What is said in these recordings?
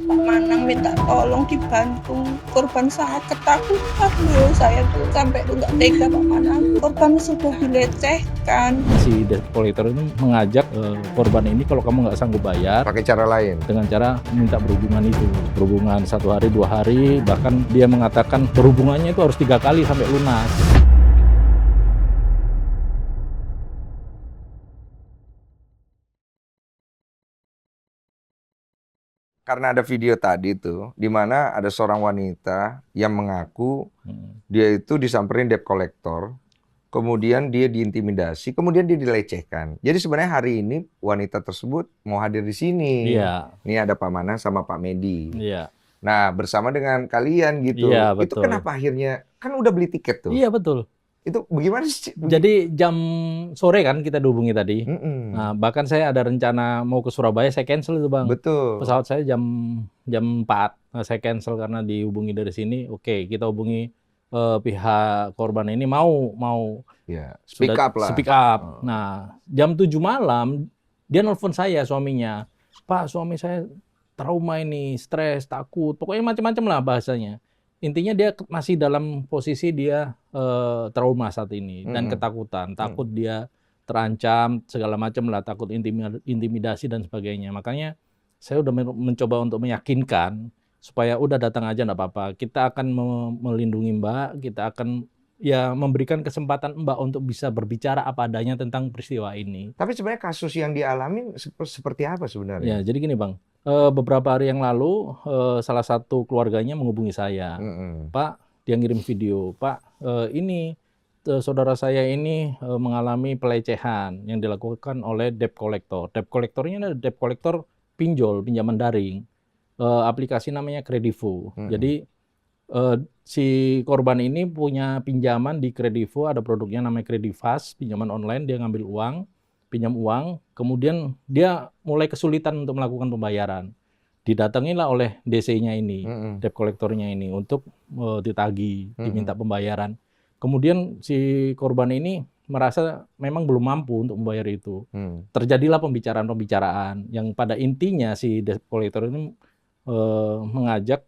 Pak Manang minta tolong dibantu. Korban sangat ketakutan loh. Saya tuh sampai tuh nggak tega Pak Manang. Korban sudah dilecehkan. Si debt collector ini mengajak korban ini kalau kamu nggak sanggup bayar, pakai cara lain. dengan cara minta berhubungan itu. Berhubungan 1 hari, 2 hari, bahkan dia mengatakan berhubungannya itu harus 3 kali sampai lunas. Karena ada video tadi tuh, di mana ada seorang wanita yang mengaku dia itu disamperin debt collector, kemudian dia diintimidasi, kemudian dia dilecehkan. Jadi sebenarnya hari ini wanita tersebut mau hadir di sini. Iya. Ini ada Pak Manang sama Pak Medi. Iya. Nah, bersama dengan kalian gitu. Iya, Itu betul. kenapa akhirnya, kan udah beli tiket tuh. Iya, betul. Itu bagaimana sih? Jadi jam sore kan kita dihubungi tadi. Mm-mm. Nah, bahkan saya ada rencana mau ke Surabaya, saya cancel itu Bang. Betul. Pesawat saya jam 4. Nah, saya cancel karena dihubungi dari sini. Oke, kita hubungi pihak korban ini mau Ya, speak up lah. Speak up. Nah, jam 7 malam dia nelpon saya, suaminya. Pak, suami saya trauma ini, stres, takut, pokoknya macam-macam lah bahasanya. Intinya dia masih dalam posisi dia trauma saat ini dan ketakutan, takut dia terancam segala macam lah, takut intimidasi dan sebagainya. Makanya saya udah mencoba untuk meyakinkan supaya udah datang aja enggak apa-apa. Kita akan melindungi Mbak, kita akan ya memberikan kesempatan Mbak untuk bisa berbicara apa adanya tentang peristiwa ini. Tapi sebenarnya kasus yang dialami seperti apa sebenarnya? Ya, jadi gini Bang, beberapa hari yang lalu salah satu keluarganya menghubungi saya. Pak, dia ngirim video, Pak, ini saudara saya ini mengalami pelecehan yang dilakukan oleh debt collector. Debt collectornya adalah debt collector pinjol, pinjaman daring. Aplikasi namanya Kredivo. Jadi si korban ini punya pinjaman di Kredivo, ada produknya namanya Kredivas, pinjaman online, dia ngambil uang, pinjam uang, kemudian dia mulai kesulitan untuk melakukan pembayaran. Didatangilah oleh DC-nya ini, debt collector-nya ini, untuk ditagih, diminta pembayaran. Kemudian si korban ini merasa memang belum mampu untuk membayar itu. Terjadilah pembicaraan-pembicaraan yang pada intinya si debt collector ini mengajak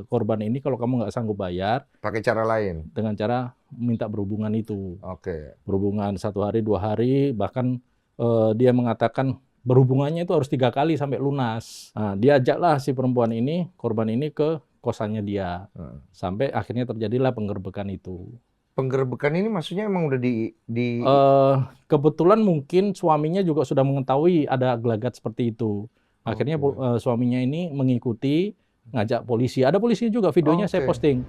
korban ini kalau kamu nggak sanggup bayar, pakai cara lain, dengan cara minta berhubungan itu. Oke. Berhubungan 1 hari, 2 hari, bahkan dia mengatakan berhubungannya itu harus 3 kali sampai lunas. Nah, diajaklah si perempuan ini, korban ini ke kosannya dia, sampai akhirnya terjadilah penggerbekan itu. Penggerbekan ini maksudnya emang udah di... Kebetulan mungkin suaminya juga sudah mengetahui ada gelagat seperti itu. Akhirnya suaminya ini mengikuti, ngajak polisi. Ada polisi juga, videonya saya posting.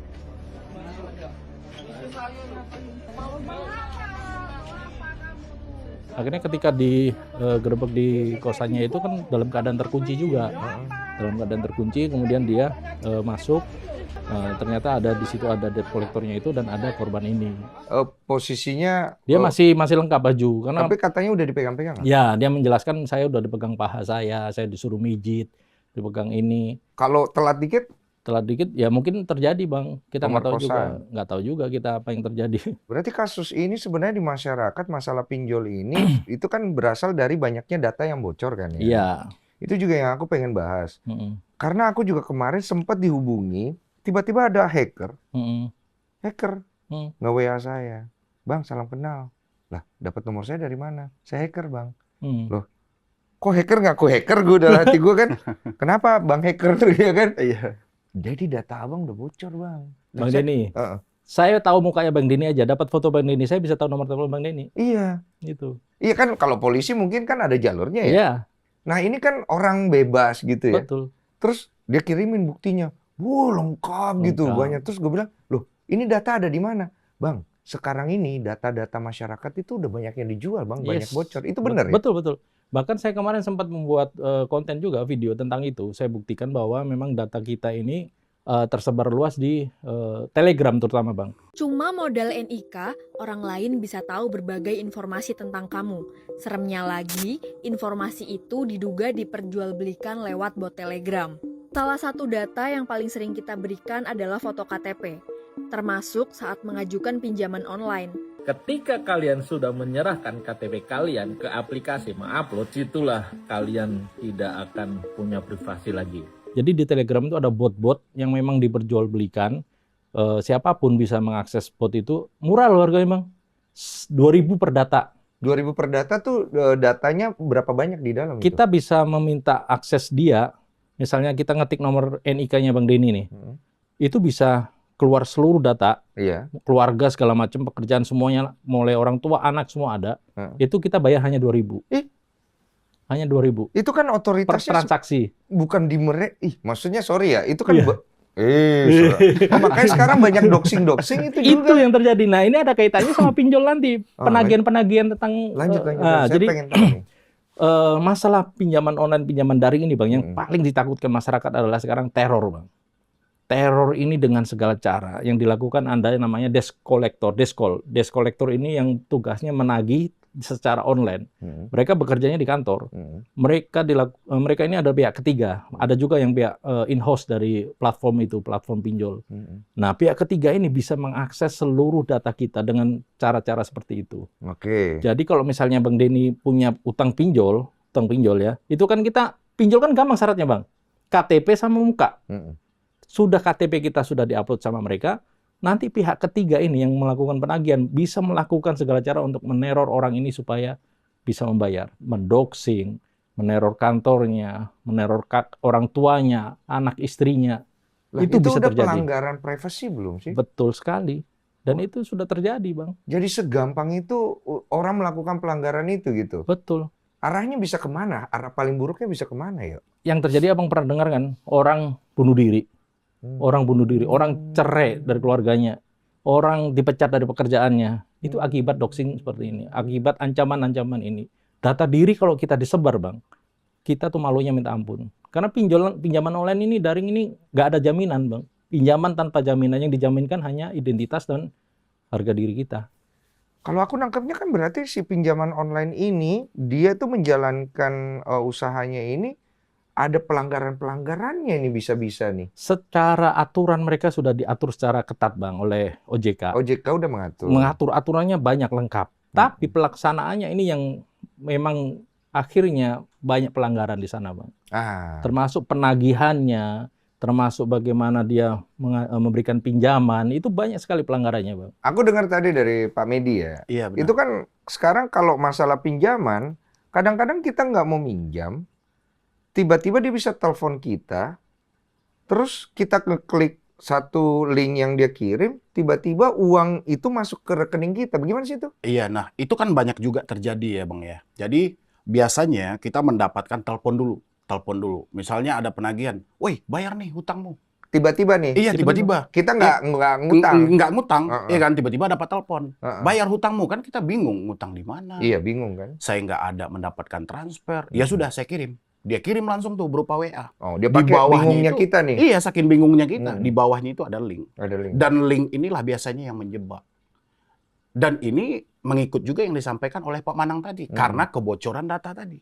Akhirnya ketika digerebek di kosannya itu kan dalam keadaan terkunci juga. Dalam keadaan terkunci, kemudian dia masuk. Ternyata ada di situ ada debt collector-nya itu dan ada korban ini. Posisinya dia masih lengkap baju karena tapi katanya udah dipegang-pegang. Ya, dia menjelaskan saya udah dipegang paha saya disuruh mijit, dipegang ini. Kalau telat dikit ya mungkin terjadi Bang. Kita nggak tahu juga kita apa yang terjadi. Berarti kasus ini sebenarnya di masyarakat, masalah pinjol ini itu kan berasal dari banyaknya data yang bocor kan ya. Iya. Itu juga yang aku pengen bahas. Karena aku juga kemarin sempat dihubungi, tiba-tiba ada hacker. Nge-WA saya. Bang, salam kenal. Lah, dapat nomor saya dari mana? Saya hacker, Bang. Loh, kok hacker ngaku hacker? Gue dalam hati gue kan, kenapa Bang hacker ya kan? Iya. Jadi data abang udah bocor Bang. Bang Denny, saya tahu mukanya Bang Denny aja. Dapat foto Bang Denny, saya bisa tahu nomor telepon Bang Denny. Iya. Gitu. Iya kan, kalau polisi mungkin kan ada jalurnya ya. Iya. Nah ini kan orang bebas gitu ya. Betul. Terus dia kirimin buktinya. Wow, lengkap gitu banyak. Terus gue bilang, loh ini data ada di mana? Bang, sekarang ini data-data masyarakat itu udah banyak yang dijual Bang, banyak bocor. Itu benar ya? Betul. Bahkan saya kemarin sempat membuat konten juga, video tentang itu. Saya buktikan bahwa memang data kita ini tersebar luas di Telegram terutama Bang. Cuma modal NIK, orang lain bisa tahu berbagai informasi tentang kamu. Seremnya lagi, informasi itu diduga diperjualbelikan lewat bot Telegram. Salah satu data yang paling sering kita berikan adalah foto KTP, termasuk saat mengajukan pinjaman online. Ketika kalian sudah menyerahkan KTP kalian ke aplikasi mengupload, itulah kalian tidak akan punya privasi lagi. Jadi di Telegram itu ada bot-bot yang memang diperjualbelikan. Siapapun bisa mengakses bot itu. Murah loh harganya, Bang. 2.000 per data. 2.000 per data tuh datanya berapa banyak di dalam itu? Kita bisa meminta akses dia. Misalnya kita ngetik nomor NIK-nya Bang Denny nih. Itu bisa keluar seluruh data. Iya. Keluarga segala macam, pekerjaan semuanya, mulai orang tua, anak semua ada. Itu kita bayar hanya 2.000. Hanya 2.000 Itu kan per otoritasnya transaksi. bukan di maksudnya sorry ya, itu kan Iya. makanya sekarang banyak doxing itu Itu juga. yang terjadi. Nah, ini ada kaitannya sama pinjol nanti. Penagihan-penagihan tentang Lanjut. nah, Saya jadi pengen tahu nih. masalah pinjaman online, pinjaman daring ini, Bang, yang paling ditakutkan masyarakat adalah sekarang teror, Bang. Teror ini dengan segala cara yang dilakukan ada yang namanya desk collector. Desk collector ini yang tugasnya menagih secara online. Mereka bekerjanya di kantor. Mereka ini ada pihak ketiga. Ada juga yang pihak in-house dari platform itu, platform pinjol. Nah, pihak ketiga ini bisa mengakses seluruh data kita dengan cara-cara seperti itu. Oke. Jadi kalau misalnya Bang Denny punya utang pinjol ya, itu kan kita pinjol kan gampang syaratnya, Bang. KTP sama muka. Sudah KTP kita sudah diupload sama mereka, nanti pihak ketiga ini yang melakukan penagihan bisa melakukan segala cara untuk meneror orang ini supaya bisa membayar, mendoxing, meneror kantornya, meneror orang tuanya, anak istrinya. Lah, itu bisa udah terjadi. pelanggaran privasi belum sih? Betul sekali. Dan itu sudah terjadi, Bang. Jadi segampang itu orang melakukan pelanggaran itu gitu. Betul. Arahnya bisa kemana? Arah paling buruknya bisa kemana ya? Yang terjadi Abang pernah dengar kan? Orang bunuh diri. Orang cerai dari keluarganya, orang dipecat dari pekerjaannya. Itu akibat doxing seperti ini, akibat ancaman-ancaman ini. Data diri kalau kita disebar, Bang, kita tuh malunya minta ampun. Karena pinjaman online ini, daring ini nggak ada jaminan, Bang. Pinjaman tanpa jaminan, yang dijaminkan hanya identitas dan harga diri kita. Kalau aku nangkepnya kan berarti si pinjaman online ini, dia tuh menjalankan usahanya ini, ada pelanggaran-pelanggarannya ini bisa-bisa nih. Secara aturan mereka sudah diatur secara ketat, Bang, oleh OJK. OJK udah mengatur. Mengatur aturannya banyak lengkap. Tapi pelaksanaannya ini yang memang akhirnya banyak pelanggaran di sana, Bang. Termasuk penagihannya, termasuk bagaimana dia memberikan pinjaman, itu banyak sekali pelanggarannya, Bang. Aku dengar tadi dari Pak Medi ya. Iya, benar. Itu kan sekarang kalau masalah pinjaman, kadang-kadang kita nggak mau minjam, tiba-tiba dia bisa telepon kita, terus kita ngeklik satu link yang dia kirim, tiba-tiba uang itu masuk ke rekening kita. Bagaimana sih itu? Iya, nah itu kan banyak juga terjadi ya, Bang ya. Jadi biasanya kita mendapatkan telepon dulu. Misalnya ada penagihan, woi bayar nih hutangmu. Tiba-tiba nih. Iya, tiba-tiba. Kita nggak ngutang. Nggak ngutang, ya kan tiba-tiba dapat telepon. Bayar hutangmu, kan kita bingung ngutang di mana. Iya, bingung kan. Saya nggak ada mendapatkan transfer. Ya sudah, saya kirim. Dia kirim langsung tuh berupa WA. Oh, dia pakai bingungnya kita nih. Iya, saking bingungnya kita. Di bawahnya itu ada link. Ada link. Dan link inilah biasanya yang menjebak. Dan ini mengikut juga yang disampaikan oleh Pak Manang tadi. Karena kebocoran data tadi.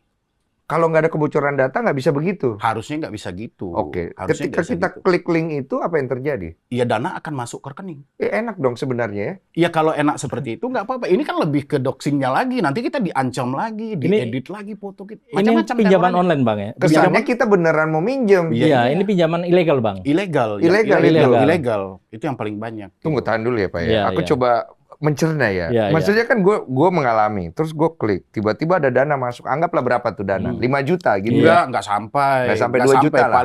Kalau nggak ada kebocoran data nggak bisa begitu. Harusnya nggak bisa gitu. Oke. Harusnya Ketika nggak bisa kita gitu. klik link itu, apa yang terjadi? Ya dana akan masuk ke rekening. Enak dong sebenarnya ya. Ya kalau enak seperti itu nggak apa-apa. Ini kan lebih ke doxingnya lagi. Nanti kita diancam lagi, diedit lagi foto kita. Ini pinjaman terorannya. online, Bang ya. Kesannya kita beneran mau minjem. Iya, ini pinjaman ilegal, Bang. Ilegal. Ilegal. Itu yang paling banyak. Tunggu, tahan dulu ya Pak ya. Iya, Aku iya. coba mencerna ya. Iya, Maksudnya kan gue mengalami, terus gue klik, tiba-tiba ada dana masuk. Anggaplah berapa tuh dana? 5 juta gitu. Nggak sampai. Nggak sampai 2 juta lah.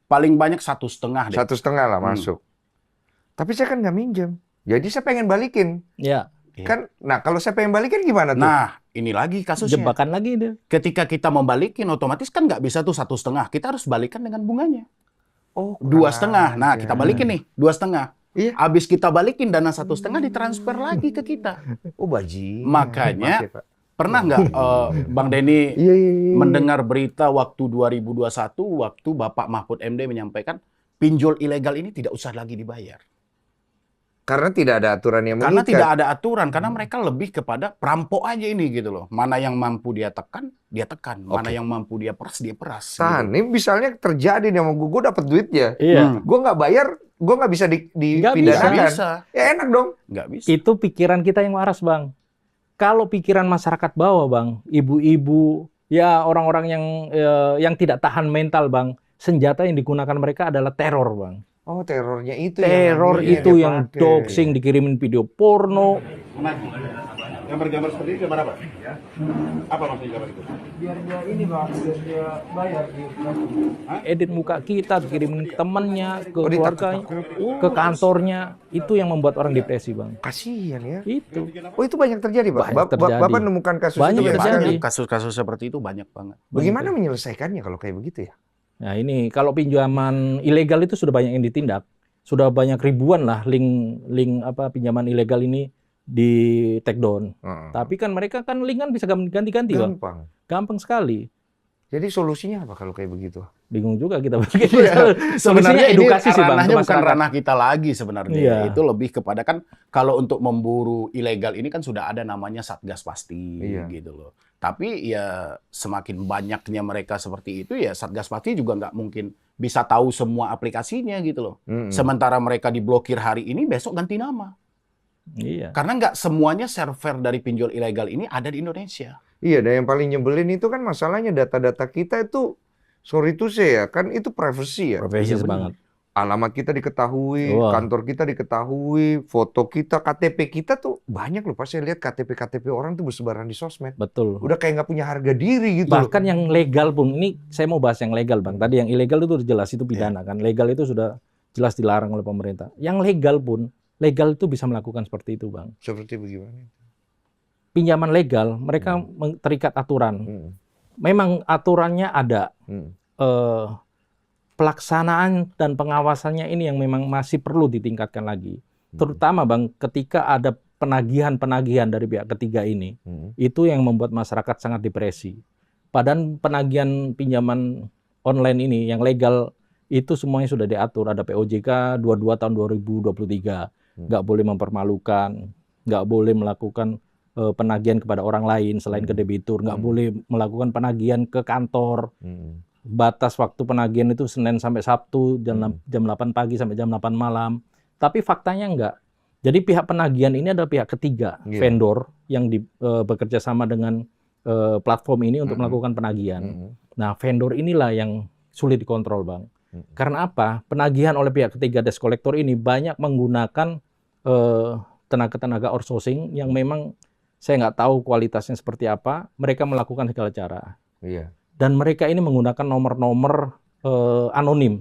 Paling banyak 1,5 deh. 1,5 lah masuk. Tapi saya kan nggak minjem. Jadi saya pengen balikin. Iya. Kan, nah kalau saya pengen balikin gimana tuh? Nah, ini lagi kasusnya. Jebakan lagi dia. Ketika kita membalikin, otomatis kan nggak bisa tuh 1,5. Kita harus balikan dengan bunganya. Oh, 2,5. Nah, aja. kita balikin nih 2,5. Iya. Habis kita balikin dana 1,5 ditransfer lagi ke kita. Oh, bajingan. Makanya Maaf ya, Pak. pernah nggak Bang Denny Iya. mendengar berita waktu 2021 waktu Bapak Mahfud MD menyampaikan pinjol ilegal ini tidak usah lagi dibayar. Karena tidak ada aturan yang Karena mengikat. tidak ada aturan, karena mereka lebih kepada perampok aja ini gitu loh. Mana yang mampu dia tekan. Mana yang mampu dia peras. Tahan, Gitu. ini misalnya terjadi nih sama gue dapat duitnya. Iya. Gue nggak bayar, gue nggak bisa Nggak dipidanakan. Nggak bisa. Ya enak dong. Nggak bisa. Itu pikiran kita yang waras, Bang. Kalau pikiran masyarakat bawah, Bang, ibu-ibu, ya orang-orang yang tidak tahan mental, Bang, senjata yang digunakan mereka adalah teror, Bang. Oh, terornya itu Teror yang itu dia yang pakai. doxing, dikirimin video porno. Gambar-gambar seperti itu gambar apa? Apa maksudnya gambar itu? Biar dia ini Bang, biar dia bayar di Edit muka kita, dikirimin ke temannya, ke Oh, keluarganya, ke kantornya. Itu yang membuat orang depresi, Bang. Kasihan ya. Itu. Oh, itu banyak terjadi, Pak. Banyak terjadi. Bapak nemukan kasus Banyak itu Iya, banyak terjadi. sekali. banyak kasus-kasus seperti itu banyak banget. Bagaimana menyelesaikannya kalau kayak begitu ya? Nah ini kalau pinjaman ilegal itu sudah banyak yang ditindak, sudah banyak ribuan lah link pinjaman ilegal ini di take down. Tapi kan mereka kan link kan bisa ganti-ganti, Bang. Gampang. Gampang sekali. Jadi solusinya apa kalau kayak begitu? Bingung juga kita. Sebenarnya Solusinya edukasi ini sih, Bang, ranahnya ke bukan masyarakat. ranah kita lagi sebenarnya. Iya. Itu lebih kepada kan kalau untuk memburu ilegal ini kan sudah ada namanya Satgas Pasti Iya. gitu loh. Tapi ya semakin banyaknya mereka seperti itu ya Satgas Pasti juga nggak mungkin bisa tahu semua aplikasinya gitu loh. Sementara mereka diblokir hari ini besok ganti nama. Iya. Karena nggak semuanya server dari pinjol ilegal ini ada di Indonesia. Iya, dan yang paling nyebelin itu kan masalahnya data-data kita itu, sorry to say ya, kan itu privacy ya. Profesional banget. Alamat kita diketahui, Wah. kantor kita diketahui, foto kita, KTP kita tuh banyak loh. Pas saya lihat KTP orang tuh bersebaran di sosmed. Betul. Udah kayak nggak punya harga diri gitu loh. Bahkan yang legal pun, ini saya mau bahas yang legal, Bang. Tadi yang ilegal itu udah jelas, itu pidana kan. Legal itu sudah jelas dilarang oleh pemerintah. Yang legal pun, legal itu bisa melakukan seperti itu, Bang. Seperti bagaimana? Pinjaman legal, mereka terikat aturan. Memang aturannya ada. Pelaksanaan dan pengawasannya ini yang memang masih perlu ditingkatkan lagi. Terutama, Bang, ketika ada penagihan-penagihan dari pihak ketiga ini, itu yang membuat masyarakat sangat depresi. Padahal penagihan pinjaman online ini yang legal itu semuanya sudah diatur. Ada POJK 22 tahun 2023. Nggak boleh mempermalukan, nggak boleh melakukan penagihan kepada orang lain selain ke debitur, nggak boleh melakukan penagihan ke kantor. Batas waktu penagihan itu Senin sampai Sabtu jam 8 pagi sampai jam 8 malam. Tapi faktanya enggak. Jadi pihak penagihan ini adalah pihak ketiga, vendor yang bekerja sama dengan platform ini untuk melakukan penagihan. Nah, vendor inilah yang sulit dikontrol, Bang. Karena apa? Penagihan oleh pihak ketiga debt collector ini banyak menggunakan tenaga-tenaga outsourcing yang memang saya nggak tahu kualitasnya seperti apa. Mereka melakukan segala cara. Iya. Dan mereka ini menggunakan nomor-nomor anonim.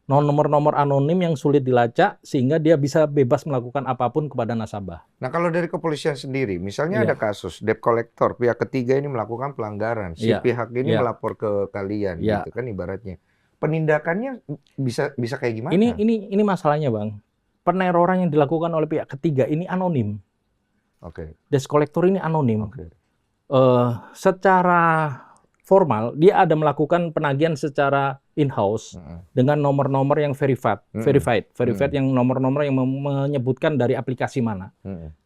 Nomor-nomor anonim yang sulit dilacak sehingga dia bisa bebas melakukan apapun kepada nasabah. Nah, kalau dari kepolisian sendiri, misalnya ada kasus debt collector, pihak ketiga ini melakukan pelanggaran, si pihak ini melapor ke kalian, gitu kan ibaratnya. Penindakannya bisa kayak gimana? Ini masalahnya, Bang. Peneroran yang dilakukan oleh pihak ketiga ini anonim. Oke. Debt collector ini anonim. Oke. Secara formal dia ada melakukan penagihan secara in-house dengan nomor-nomor yang verified yang nomor-nomor yang menyebutkan dari aplikasi mana.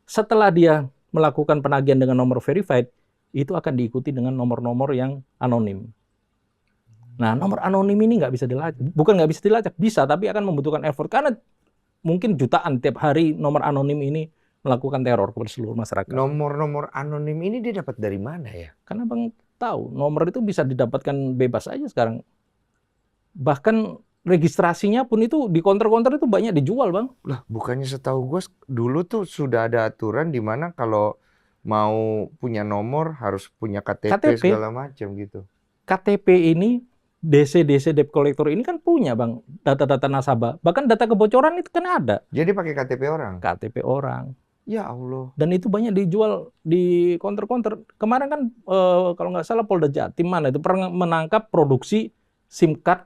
Setelah dia melakukan penagihan dengan nomor verified, itu akan diikuti dengan nomor-nomor yang anonim. Nah, nomor anonim ini nggak bisa dilacak, bukan nggak bisa dilacak, bisa, tapi akan membutuhkan effort karena mungkin jutaan tiap hari nomor anonim ini melakukan teror kepada seluruh masyarakat. Nomor-nomor anonim ini dia dapat dari mana ya? Karena Bang tahu, nomor itu bisa didapatkan bebas aja sekarang. Bahkan registrasinya pun itu di counter-counter itu banyak dijual, Bang. Lah, bukannya setahu gue dulu tuh sudah ada aturan di mana kalau mau punya nomor harus punya KTP segala macam gitu. KTP ini DC debt collector ini kan punya, Bang, data-data nasabah. Bahkan data kebocoran itu kan ada. Jadi pakai KTP orang? KTP orang. Ya Allah. Dan itu banyak dijual di counter-counter. Kemarin kan kalau nggak salah Polda Jatim mana itu pernah menangkap produksi SIM card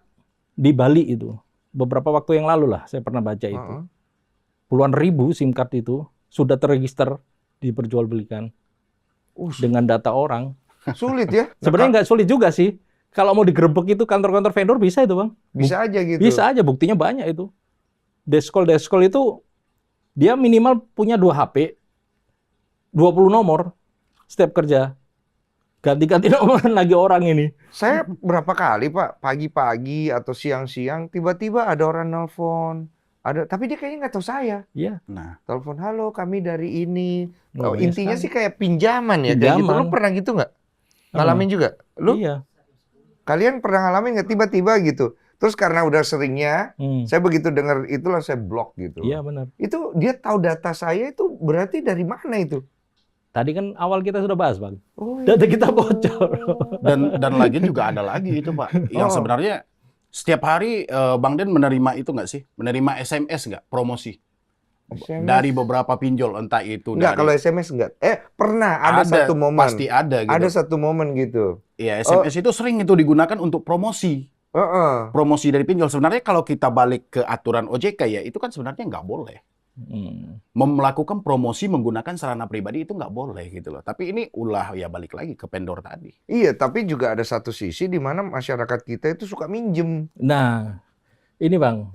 di Bali itu. Beberapa waktu yang lalu lah saya pernah baca itu. Puluhan ribu SIM card itu sudah terregister diperjualbelikan dengan data orang. Sulit ya? Sebenarnya nggak sulit juga sih. Kalau mau digerebek itu kantor-kantor vendor bisa itu, Bang. Bisa aja gitu. Bisa aja, buktinya banyak itu. Deskol itu dia minimal punya 2 HP, 20 nomor setiap kerja. Ganti-ganti nomor lagi orang ini. Saya berapa kali, Pak, pagi-pagi atau siang-siang tiba-tiba ada orang nelpon. Tapi dia kayaknya nggak tahu saya. Iya. Nah, Telepon, halo kami dari ini. Oh, Intinya iya, sih kayak pinjaman ya. Kayak gitu. Lu pernah gitu nggak? Ngalamin juga? Lu? Iya. Kalian pernah ngalamin nggak tiba-tiba gitu? Terus karena udah seringnya, saya begitu dengar itulah saya blok gitu. Iya benar. Itu dia tahu data saya itu berarti dari mana itu? Tadi kan awal kita sudah bahas, Bang. Oh, Data kita bocor. Dan lagi juga ada lagi itu Pak, yang sebenarnya setiap hari Bang Den menerima itu nggak sih? Menerima SMS nggak promosi SMS. dari beberapa pinjol, entah itu Enggak, dari kalau SMS enggak. Pernah ada satu momen. pasti ada gitu. Ada satu momen gitu. Iya, SMS itu sering itu digunakan untuk promosi. Promosi dari pinjol. Sebenarnya kalau kita balik ke aturan OJK ya, itu kan sebenarnya nggak boleh. Melakukan promosi menggunakan sarana pribadi itu nggak boleh gitu loh. Tapi ini ulah ya balik lagi ke vendor tadi. Iya, tapi juga ada satu sisi di mana masyarakat kita itu suka minjem. Nah, ini Bang,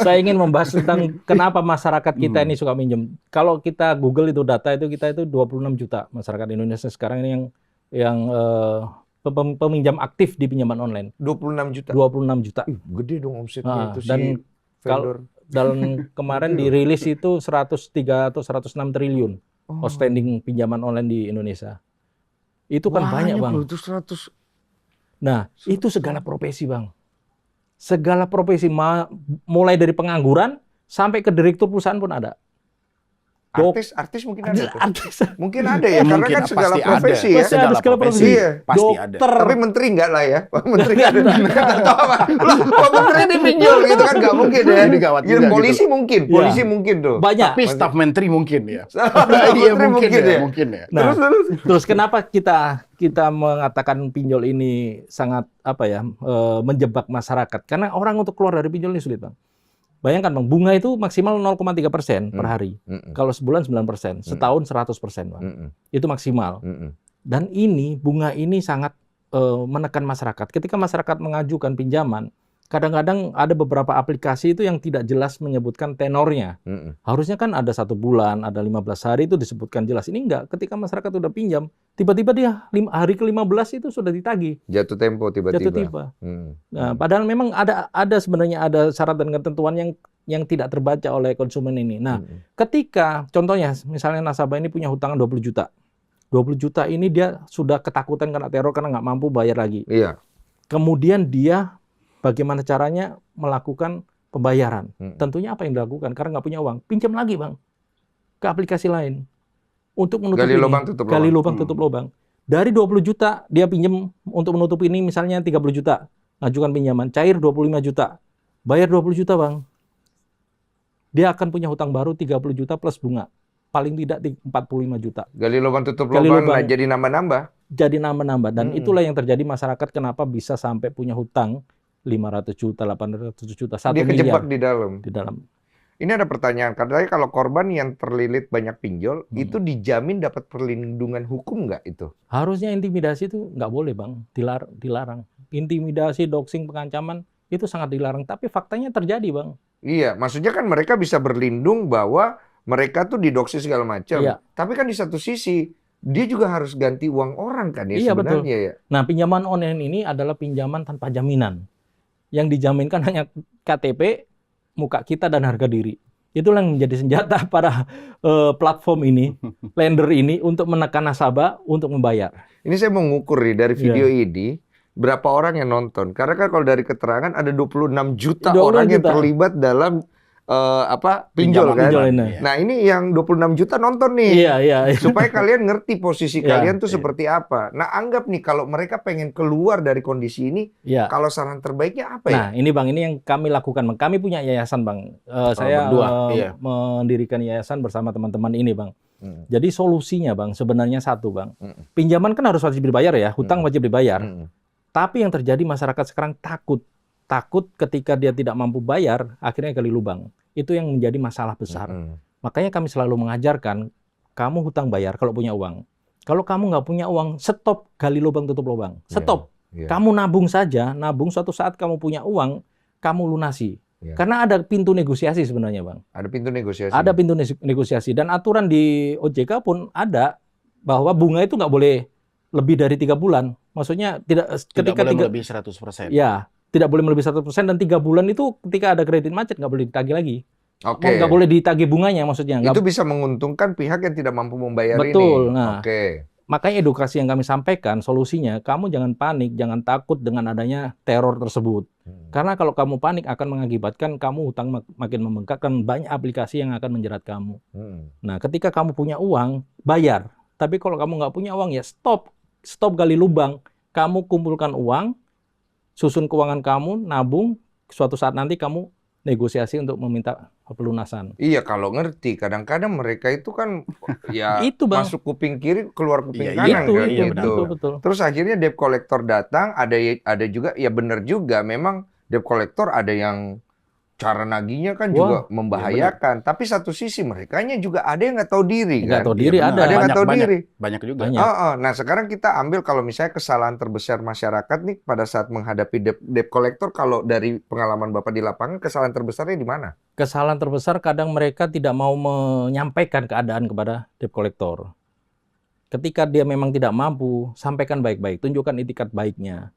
saya ingin membahas tentang kenapa masyarakat kita ini suka minjem. Kalau kita Google itu data itu kita itu 26 juta masyarakat Indonesia sekarang ini yang peminjam aktif di pinjaman online. 26 juta. 26 juta. Gede dong omsetnya itu Dan si vendor. dalam kemarin dirilis itu 103 atau 106 triliun outstanding pinjaman online di Indonesia. Itu kan banyak Bang. Itu 100. Nah, itu segala profesi Bang. Segala profesi, mulai dari pengangguran sampai ke direktur perusahaan pun ada. Artis mungkin ada tuh. Artis. Mungkin ada ya, karena Mungkin kan segala pasti profesi ada. ya. Pasti ada segala profesi. Iya. Pasti ada. Dokter. Tapi menteri enggak lah ya. Menteri enggak ada. Nggak tahu apa. Loh, kok menteri dipinjol gitu kan nggak mungkin ya. Ini gawat Ya, juga polisi gitu. mungkin, Iya. polisi mungkin tuh. Banyak. Tapi staf menteri mungkin ya. Iya mungkin ya. Mungkin ya. Nah, terus kenapa kita mengatakan pinjol ini sangat menjebak masyarakat? Karena orang untuk keluar dari pinjol ini sulit Bang. Bayangkan Bang, bunga itu maksimal 0,3% per hari. Kalau sebulan 9%, setahun 100% Bang. Itu maksimal. Dan bunga ini sangat menekan masyarakat. Ketika masyarakat mengajukan pinjaman, kadang-kadang ada beberapa aplikasi itu yang tidak jelas menyebutkan tenornya. Harusnya kan ada 1 bulan, ada 15 hari itu disebutkan jelas. Ini enggak, ketika masyarakat udah pinjam, tiba-tiba dia hari ke-15 itu sudah ditagih. Jatuh tempo tiba-tiba. Nah, padahal memang ada sebenarnya ada syarat dan ketentuan yang tidak terbaca oleh konsumen ini. Nah, ketika contohnya misalnya nasabah ini punya hutang 20 juta. 20 juta ini dia sudah ketakutan kena teror karena nggak mampu bayar lagi. Iya. Kemudian dia bagaimana caranya melakukan pembayaran? Tentunya apa yang dilakukan? Karena nggak punya uang, pinjam lagi Bang ke aplikasi lain untuk menutup Gali ini. lubang tutup Gali lubang. lubang tutup lubang. Dari 20 juta dia pinjam untuk menutup ini misalnya 30 juta. Ajukan pinjaman cair 25 juta. Bayar 20 juta Bang. Dia akan punya hutang baru 30 juta plus bunga. Paling tidak 45 juta. Gali lubang tutup Gali lubang, lubang. nah, jadi nambah-nambah. Jadi nambah-nambah. Dan itulah yang terjadi masyarakat kenapa bisa sampai punya hutang 500 juta, 800 juta, 1 Dia miliar kejebak di dalam. Ini ada pertanyaan, katanya kalau korban yang terlilit banyak pinjol, itu dijamin dapat perlindungan hukum nggak itu? Harusnya intimidasi itu nggak boleh Bang, dilarang. Intimidasi, doxing, pengancaman itu sangat dilarang. Tapi faktanya terjadi Bang. Iya, maksudnya kan mereka bisa berlindung bahwa mereka tuh didoksi segala macam. Iya. Tapi kan di satu sisi, dia juga harus ganti uang orang kan ya Iya, sebenarnya betul. ya. Nah, pinjaman online ini adalah pinjaman tanpa jaminan. Yang dijaminkan hanya KTP, muka kita, dan harga diri. Itulah yang menjadi senjata para platform ini, lender ini, untuk menekan nasabah untuk membayar. Ini saya mau ngukur nih dari video ini, berapa orang yang nonton. Karena kan kalau dari keterangan ada 26 juta 26 orang yang juta. terlibat dalam pinjol kan. Pinjol ini. Nah ini yang 26 juta nonton nih. Iya. Supaya kalian ngerti posisi Iya, kalian tuh seperti apa. Nah anggap nih kalau mereka pengen keluar dari kondisi ini, Iya. kalau saran terbaiknya apa ya? Nah, ini Bang, ini yang kami lakukan Bang. Kami punya yayasan Bang. Saya berdua, iya. mendirikan yayasan bersama teman-teman ini Bang. Jadi solusinya Bang, sebenarnya satu Bang. Pinjaman kan harus wajib dibayar ya, hutang wajib dibayar. Tapi yang terjadi masyarakat sekarang takut ketika dia tidak mampu bayar, akhirnya gali lubang. Itu yang menjadi masalah besar. Makanya kami selalu mengajarkan, kamu hutang bayar kalau punya uang. Kalau kamu nggak punya uang, stop gali lubang tutup lubang. Stop. Kamu nabung saja, suatu saat kamu punya uang, kamu lunasi. Karena ada pintu negosiasi sebenarnya Bang. Ada pintu negosiasi. Ada pintu negosiasi. Dan aturan di OJK pun ada bahwa bunga itu nggak boleh lebih dari 3 bulan. Maksudnya Tidak boleh lebih 100%. Ya, tidak boleh melebihi 100%, dan 3 bulan itu ketika ada kredit macet nggak boleh ditagih lagi. Oke. Nggak boleh ditagih bunganya maksudnya. Itu bisa menguntungkan pihak yang tidak mampu membayar ini. Betul. Nah, Oke. makanya edukasi yang kami sampaikan, solusinya kamu jangan panik, jangan takut dengan adanya teror tersebut. Karena kalau kamu panik akan mengakibatkan kamu hutang makin membengkak, kan banyak aplikasi yang akan menjerat kamu. Nah, ketika kamu punya uang, bayar. Tapi kalau kamu nggak punya uang, ya stop gali lubang. Kamu kumpulkan uang, susun keuangan kamu, nabung, suatu saat nanti kamu negosiasi untuk meminta pelunasan. Iya, kalau ngerti. Kadang-kadang mereka itu kan ya Itu, Bang. masuk kuping kiri, keluar kuping Iya, kanan Itu, kan iya, gitu. betul. Terus akhirnya debt collector datang, ada juga, ya benar juga, memang debt collector ada yang cara nagihnya kan juga membahayakan. Tapi satu sisi merekanya juga ada yang nggak tahu diri kan. Nggak tahu diri, Iya, benar. ada Ada yang nggak tahu diri. Banyak juga. Banyak. Nah, sekarang kita ambil kalau misalnya kesalahan terbesar masyarakat nih pada saat menghadapi debt collector, kalau dari pengalaman Bapak di lapangan, kesalahan terbesarnya di mana? Kesalahan terbesar kadang mereka tidak mau menyampaikan keadaan kepada debt collector. Ketika dia memang tidak mampu, sampaikan baik-baik, tunjukkan itikat baiknya.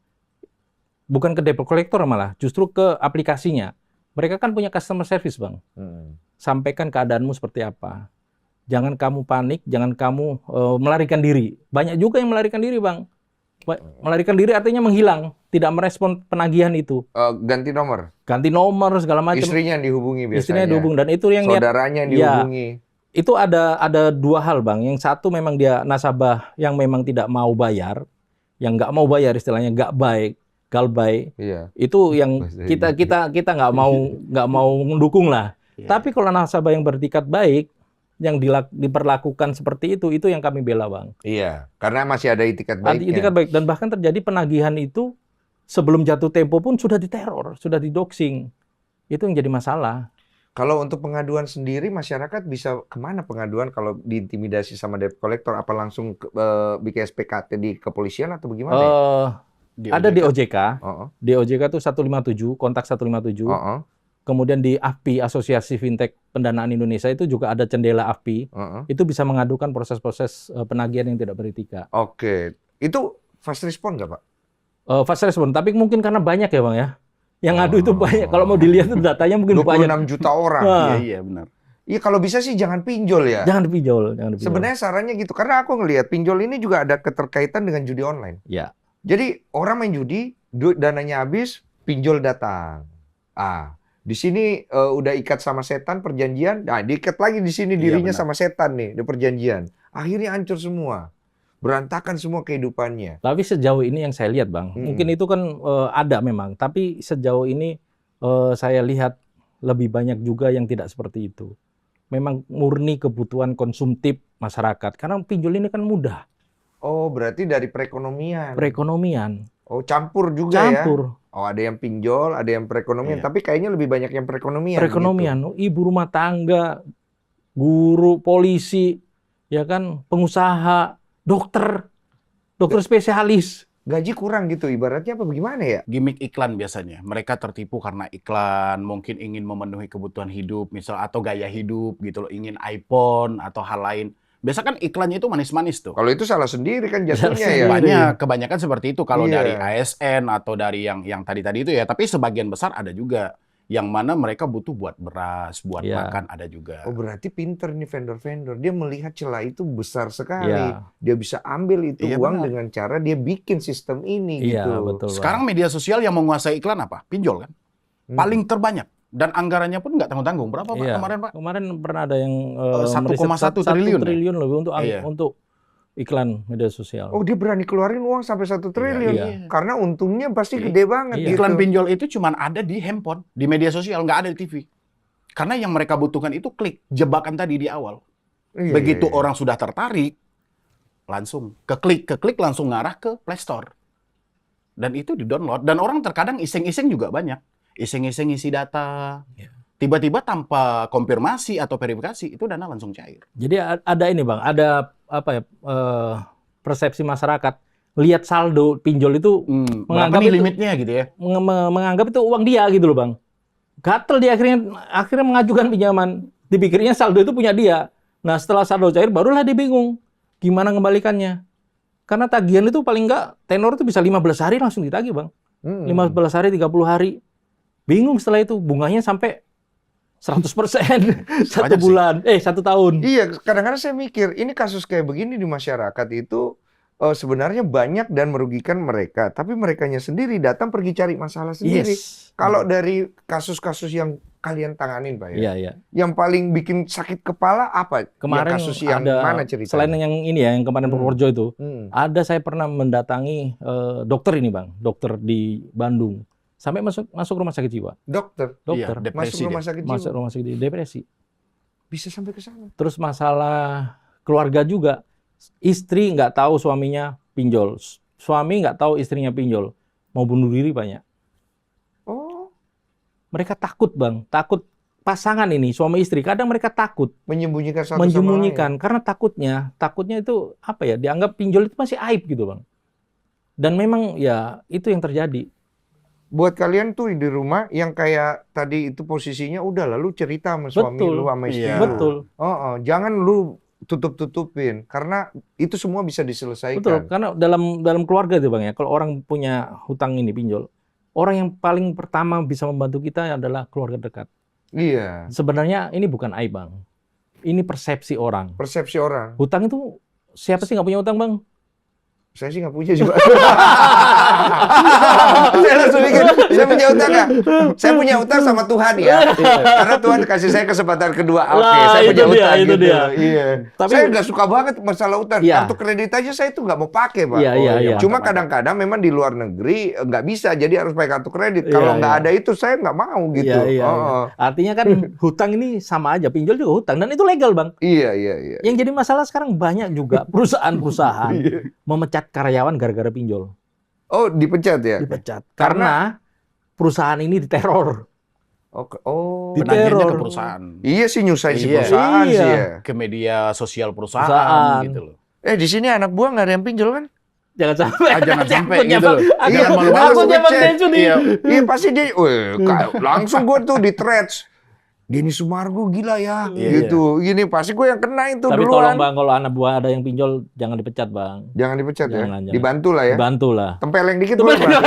Bukan ke debt collector malah, justru ke aplikasinya. Mereka kan punya customer service, Bang. Sampaikan keadaanmu seperti apa. Jangan kamu panik, jangan kamu melarikan diri. Banyak juga yang melarikan diri, Bang. Melarikan diri artinya menghilang, tidak merespon penagihan itu. Ganti nomor. Ganti nomor segala macam. Istrinya yang dihubungi biasanya. Istrinya dihubung, dan itu yang saudaranya yang dihubungi. Itu ada dua hal, Bang. Yang satu memang dia nasabah yang memang tidak mau bayar, yang nggak mau bayar istilahnya nggak baik, galbay. Iya. Itu yang kita nggak mau mendukung lah. Tapi kalau nasabah yang bertikat baik, yang diperlakukan seperti itu yang kami bela, Bang. Iya, karena masih ada itikat baiknya. Itikat baik, dan bahkan terjadi penagihan itu sebelum jatuh tempo pun sudah diteror, sudah didoxing. Itu yang jadi masalah. Kalau untuk pengaduan sendiri, masyarakat bisa kemana pengaduan kalau diintimidasi sama debt collector? Apa langsung bikin SPKT di kepolisian atau bagaimana? Ada di OJK. Di OJK itu 157, kontak 157. Kemudian di AFPI, Asosiasi Fintech Pendanaan Indonesia, itu juga ada cendela AFPI. Itu bisa mengadukan proses-proses penagihan yang tidak beretika. Oke. Itu fast respon nggak, Pak? Fast respon, tapi mungkin karena banyak ya, Bang ya. Yang ngadu itu banyak. Kalau mau dilihat itu datanya mungkin 26 banyak. juta orang. Iya, benar. Iya, kalau bisa sih jangan pinjol ya. Jangan dipinjol. Sebenarnya sarannya gitu. Karena aku ngelihat pinjol ini juga ada keterkaitan dengan judi online. Ya. Jadi orang main judi, dananya habis, pinjol datang. Di sini udah ikat sama setan perjanjian, nah diikat lagi di sini dirinya sama setan nih, di perjanjian. Akhirnya hancur semua. Berantakan semua kehidupannya. Tapi sejauh ini yang saya lihat, Bang, mungkin itu kan ada memang, tapi sejauh ini saya lihat lebih banyak juga yang tidak seperti itu. Memang murni kebutuhan konsumtif masyarakat. Karena pinjol ini kan mudah. Oh, berarti dari perekonomian. Oh, campur juga ya? Campur. Oh, ada yang pinjol, ada yang perekonomian. Tapi kayaknya lebih banyak yang perekonomian. Gitu. Ibu rumah tangga, guru, polisi, ya kan, pengusaha, dokter spesialis. Gaji kurang gitu, ibaratnya apa bagaimana ya? Gimik iklan biasanya. Mereka tertipu karena iklan, mungkin ingin memenuhi kebutuhan hidup, misal atau gaya hidup gitu loh, ingin iPhone atau hal lain. Biasa kan iklannya itu manis-manis tuh. Kalau itu salah sendiri kan jatuhnya ya. Kebanyakan seperti itu kalau dari ASN atau dari yang tadi-tadi itu ya. Tapi sebagian besar ada juga yang mana mereka butuh buat beras, buat makan, ada juga. Oh, berarti pinter nih vendor-vendor. Dia melihat celah itu besar sekali. Dia bisa ambil itu uang dengan cara dia bikin sistem ini gitu. Betul, sekarang media sosial yang menguasai iklan apa? Pinjol kan? Paling terbanyak. Dan anggarannya pun nggak tanggung-tanggung. Berapa Pak kemarin, Pak? Kemarin pernah ada yang 1,1 triliun. 1 triliun lebih untuk iklan media sosial. Oh, dia berani keluarin uang sampai 1 triliun. Karena untungnya pasti gede banget. Iklan pinjol itu cuma ada di handphone, di media sosial, nggak ada di TV. Karena yang mereka butuhkan itu klik, jebakan tadi di awal. Begitu orang sudah tertarik, langsung ke klik langsung ngarah ke Play Store. Dan itu di-download. Dan orang terkadang iseng-iseng juga banyak. Iseng-iseng isi data, tiba-tiba tanpa konfirmasi atau verifikasi, itu dana langsung cair. Jadi ada ini, Bang, ada persepsi masyarakat, lihat saldo pinjol itu menganggap itu limitnya gitu ya. Menganggap itu uang dia gitu loh, Bang. Gatel dia akhirnya mengajukan pinjaman, dipikirnya saldo itu punya dia. Nah, setelah saldo cair barulah dia bingung gimana ngembalikannya. Karena tagihan itu paling enggak tenor itu bisa 15 hari langsung ditagih, Bang. 15 hari, 30 hari. Bingung setelah itu, bunganya sampai 100% satu Banyak sih. bulan, 1 tahun. Iya, kadang-kadang saya mikir, ini kasus kayak begini di masyarakat itu sebenarnya banyak dan merugikan mereka. Tapi merekanya sendiri datang pergi cari masalah sendiri. Yes. Kalau dari kasus-kasus yang kalian tanganin, Pak ya, Iya, iya. yang paling bikin sakit kepala apa? Kemarin Yang kasus yang ada, mana ceritanya? selain yang ini ya, yang kemarin Purworejo itu, ada saya pernah mendatangi dokter ini Bang, dokter di Bandung. Sampai masuk rumah sakit jiwa. Dokter Iya, Dokter, depresi masuk dia. rumah sakit masuk jiwa. rumah sakit depresi. Bisa sampai ke sana. Terus masalah keluarga juga, istri nggak tahu suaminya pinjol, suami nggak tahu istrinya pinjol, mau bunuh diri banyak. Oh, Mereka takut Bang, takut pasangan ini suami istri. Kadang mereka takut menyembunyikan satu menyembunyikan karena takutnya itu apa ya? Dianggap pinjol itu masih aib gitu Bang. Dan memang ya itu yang terjadi. buat kalian tuh di rumah yang kayak tadi itu posisinya udah lalu cerita sama suami Betul. lu sama istri Iya. lu. Betul. Jangan lu tutup-tutupin karena itu semua bisa diselesaikan. Betul, karena dalam keluarga itu Bang ya, kalau orang punya hutang ini pinjol, orang yang paling pertama bisa membantu kita adalah keluarga dekat. Iya, Sebenarnya ini bukan aib Bang. Ini persepsi orang. persepsi orang. Hutang itu siapa sih nggak punya hutang Bang? Saya sih nggak punya juga. Saya langsung mikir, saya punya utang nggak? Saya punya utang sama Tuhan ya. Karena Tuhan kasih saya kesempatan kedua. Oke, Lah, saya punya itu dia, utang itu gitu. dia. Iya. Tapi- Saya nggak suka banget masalah utang. Iya. Kartu kredit aja saya itu nggak mau pakai, Pak. Iya, iya, iya. Cuma kadang-kadang memang di luar negeri nggak bisa, jadi harus pakai kartu kredit. Iya, Kalau nggak iya. ada itu saya nggak mau gitu. Iya, iya, iya. Artinya kan hutang ini sama aja, pinjol juga hutang dan itu legal Bang. Iya, iya, iya. Yang jadi masalah sekarang banyak juga perusahaan-perusahaan memecat karyawan gara-gara pinjol. Oh, dipecat ya? Dipecat karena perusahaan ini diteror. Oh. Penagihannya Diteror. ke perusahaan. Iya sih nyusahin si Iya. perusahaan Iya. sih ya. Ke media sosial perusahaan, Perusahaan. gitu loh. Di sini anak buah nggak ada yang pinjol kan? Jangan sampai. Jangan sampai Takutnya, gitu loh. Bang. Iya, Jangan malu-malu. takutnya Bang Densu nih. Iya. Iya pasti dia, langsung gue tuh di threads. Denny Sumargo gila ya, Iya, gitu. Gini pasti gue yang kena itu Tapi duluan. tolong Bang, kalau anak buah ada yang pinjol jangan dipecat Bang. Jangan dipecat ya, Jangan. dibantu lah ya. Bantulah. Tempeleng dikit boleh Bang.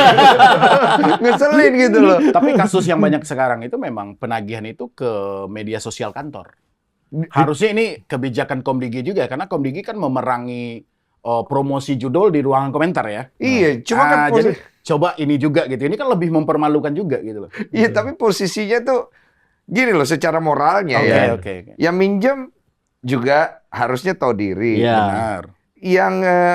Ngeselin gitu loh. Tapi kasus yang banyak sekarang itu memang penagihan itu ke media sosial kantor. Harusnya ini kebijakan Komdigi juga, karena Komdigi kan memerangi promosi judul di ruangan komentar ya. Iya, cuma kan jadi coba ini juga gitu. Ini kan lebih mempermalukan juga gitu loh. iya tapi posisinya tuh gini loh, secara moralnya Oke, ya. oke. Yang minjem juga harusnya tahu diri. Iya. Benar. Yang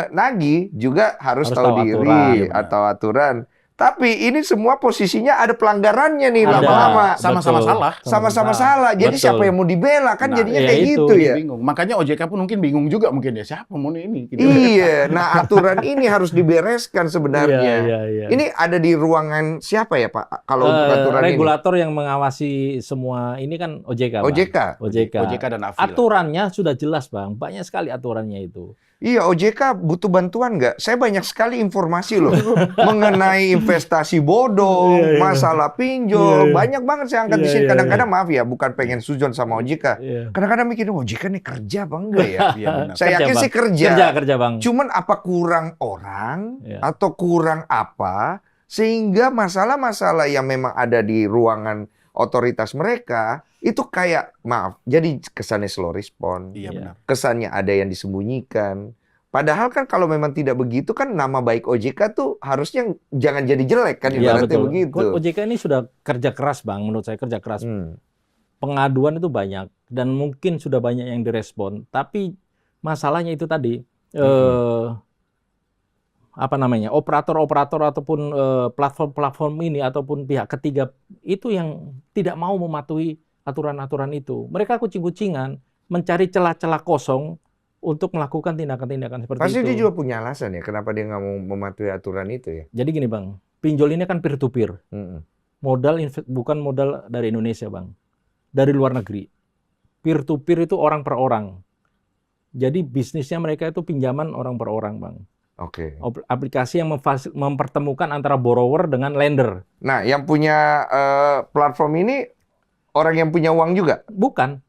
nagih juga harus Harus tahu tahu diri aturan, ya benar. atau aturan. Tapi ini semua posisinya ada pelanggarannya nih Ada. lama-lama. Sama-sama Betul. salah. Sama-sama salah. Jadi Betul. siapa yang mau dibela kan Nah, jadinya iya kayak itu. gitu ya. Bingung. Makanya OJK pun mungkin bingung juga mungkin ya, siapa mau ini gitu. Iya. Nah, aturan ini harus dibereskan sebenarnya. Iya. Ini ada di ruangan siapa ya, Pak? Kalau untuk aturan regulator yang mengawasi semua ini kan OJK. ini. Bang. OJK. OJK dan AFI. lah. Aturannya sudah jelas Bang, banyak sekali aturannya itu. Iya, OJK butuh bantuan nggak? Saya banyak sekali informasi loh mengenai investasi bodong, Iya, iya. masalah Iya, pinjol, iya. banyak banget saya angkat di Iya, sini. iya, Kadang-kadang maaf ya, bukan pengen sujon sama OJK. Iya. Kadang-kadang mikir, OJK nih kerja apa enggak ya? Iya, benar. Saya yakin Bang. sih kerja. Kerja Bang. Cuman apa kurang orang Iya. atau kurang apa sehingga masalah-masalah yang memang ada di ruangan otoritas mereka itu kayak maaf, jadi kesannya slow respon, Iya Iya. benar. kesannya ada yang disembunyikan. Padahal kan kalau memang tidak begitu kan nama baik OJK tuh harusnya jangan jadi jelek kan Iya ibaratnya betul. begitu. OJK ini sudah kerja keras Bang, menurut saya kerja keras. Hmm. Pengaduan itu banyak dan mungkin sudah banyak yang direspon. Tapi masalahnya itu tadi apa namanya, operator-operator ataupun platform-platform ini ataupun pihak ketiga itu yang tidak mau mematuhi aturan-aturan itu. Mereka kucing-kucingan mencari celah-celah kosong untuk melakukan tindakan-tindakan seperti Pasti itu. dia juga punya alasan ya kenapa dia nggak mau mematuhi aturan itu ya. Jadi gini Bang, pinjol ini kan peer to peer. Mm-mm. Bukan modal dari Indonesia Bang, dari luar negeri. Peer to peer itu orang per orang. Jadi bisnisnya mereka itu pinjaman orang per orang Bang. Oke. Aplikasi yang mempertemukan antara borrower dengan lender. Nah, yang punya platform ini orang yang punya uang juga. Bukan.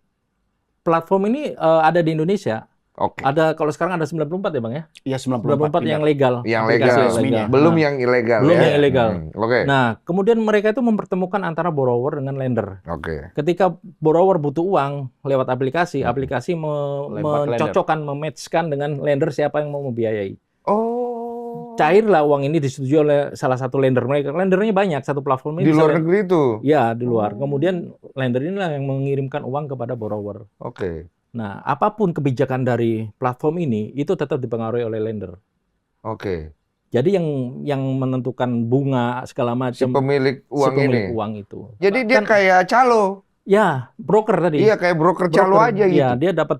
Platform ini ada di Indonesia. Oke. Ada, kalau sekarang ada 94 ya Bang ya? Iya, 94 yang legal. Yang aplikasi legal. resminya. Belum Nah, yang ilegal belum ya. yang ilegal. Oke. Nah, kemudian mereka itu mempertemukan antara borrower dengan lender. Oke. Ketika borrower butuh uang lewat aplikasi, aplikasi Lempar ke mencocokkan, mematchkan dengan lender siapa yang mau membiayai. Oh. Cairlah uang ini disetujui oleh salah satu lender mereka. Lendernya banyak, satu platform ini Di bisa luar negeri itu. Ya, di luar. Kemudian lender inilah yang mengirimkan uang kepada borrower. Oke. Nah, apapun kebijakan dari platform ini itu tetap dipengaruhi oleh lender. Oke. Jadi yang menentukan bunga segala Si macam pemilik uang si pemilik ini. uang itu. Jadi dia Bahkan- kayak calo. Ya, broker tadi. Iya, kayak broker calo Broker. aja gitu. Ya, dia dapat